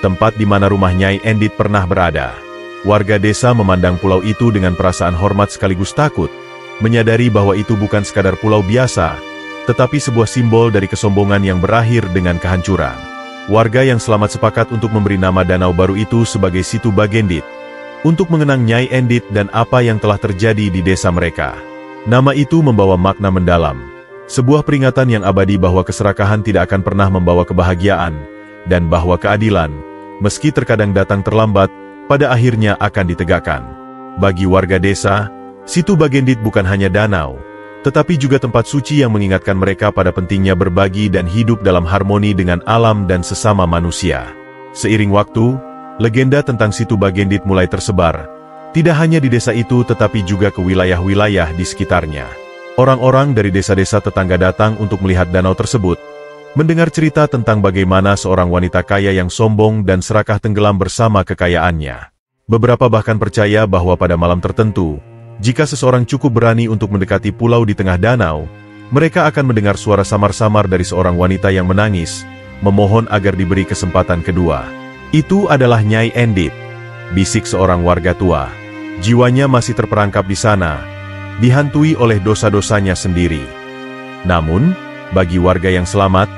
tempat di mana rumah Nyai Endit pernah berada. Warga desa memandang pulau itu dengan perasaan hormat sekaligus takut, menyadari bahwa itu bukan sekadar pulau biasa, tetapi sebuah simbol dari kesombongan yang berakhir dengan kehancuran. Warga yang selamat sepakat untuk memberi nama danau baru itu sebagai Situ Bagendit, untuk mengenang Nyai Endit dan apa yang telah terjadi di desa mereka. Nama itu membawa makna mendalam, sebuah peringatan yang abadi bahwa keserakahan tidak akan pernah membawa kebahagiaan, dan bahwa keadilan, meski terkadang datang terlambat, pada akhirnya akan ditegakkan. Bagi warga desa, Situ Bagendit bukan hanya danau, tetapi juga tempat suci yang mengingatkan mereka pada pentingnya berbagi dan hidup dalam harmoni dengan alam dan sesama manusia. Seiring waktu, legenda tentang Situ Bagendit mulai tersebar, tidak hanya di desa itu tetapi juga ke wilayah-wilayah di sekitarnya. Orang-orang dari desa-desa tetangga datang untuk melihat danau tersebut, mendengar cerita tentang bagaimana seorang wanita kaya yang sombong dan serakah tenggelam bersama kekayaannya. Beberapa bahkan percaya bahwa pada malam tertentu, jika seseorang cukup berani untuk mendekati pulau di tengah danau, mereka akan mendengar suara samar-samar dari seorang wanita yang menangis, memohon agar diberi kesempatan kedua. "Itu adalah Nyai Endit," bisik seorang warga tua. Jiwanya masih terperangkap di sana, dihantui oleh dosa-dosanya sendiri. Namun, bagi warga yang selamat,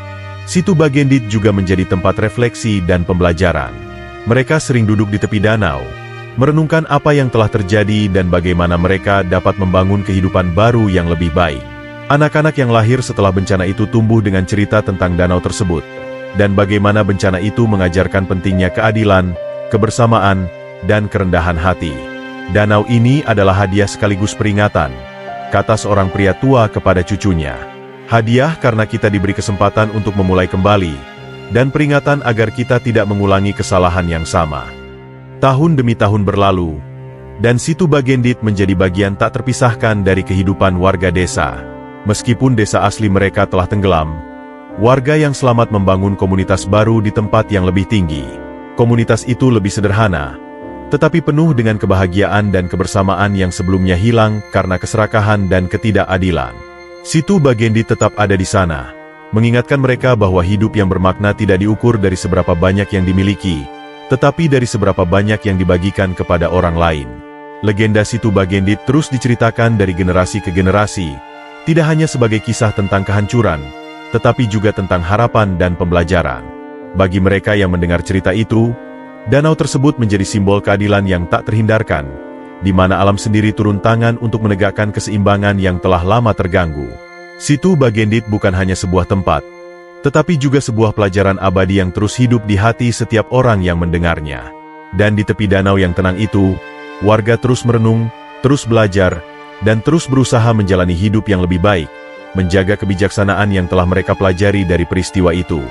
Situ Bagendit juga menjadi tempat refleksi dan pembelajaran. Mereka sering duduk di tepi danau, merenungkan apa yang telah terjadi dan bagaimana mereka dapat membangun kehidupan baru yang lebih baik. Anak-anak yang lahir setelah bencana itu tumbuh dengan cerita tentang danau tersebut, dan bagaimana bencana itu mengajarkan pentingnya keadilan, kebersamaan, dan kerendahan hati. "Danau ini adalah hadiah sekaligus peringatan," kata seorang pria tua kepada cucunya. "Hadiah karena kita diberi kesempatan untuk memulai kembali, dan peringatan agar kita tidak mengulangi kesalahan yang sama." Tahun demi tahun berlalu, dan Situ Bagendit menjadi bagian tak terpisahkan dari kehidupan warga desa. Meskipun desa asli mereka telah tenggelam, warga yang selamat membangun komunitas baru di tempat yang lebih tinggi. Komunitas itu lebih sederhana, tetapi penuh dengan kebahagiaan dan kebersamaan yang sebelumnya hilang karena keserakahan dan ketidakadilan. Situ Bagendit tetap ada di sana, mengingatkan mereka bahwa hidup yang bermakna tidak diukur dari seberapa banyak yang dimiliki, tetapi dari seberapa banyak yang dibagikan kepada orang lain. Legenda Situ Bagendit terus diceritakan dari generasi ke generasi, Tidak hanya sebagai kisah tentang kehancuran, tetapi juga tentang harapan dan pembelajaran. Bagi mereka yang mendengar cerita itu, danau tersebut menjadi simbol keadilan yang tak terhindarkan, di mana alam sendiri turun tangan untuk menegakkan keseimbangan yang telah lama terganggu. Situ Bagendit bukan hanya sebuah tempat, tetapi juga sebuah pelajaran abadi yang terus hidup di hati setiap orang yang mendengarnya. Dan di tepi danau yang tenang itu, warga terus merenung, terus belajar, dan terus berusaha menjalani hidup yang lebih baik, menjaga kebijaksanaan yang telah mereka pelajari dari peristiwa itu.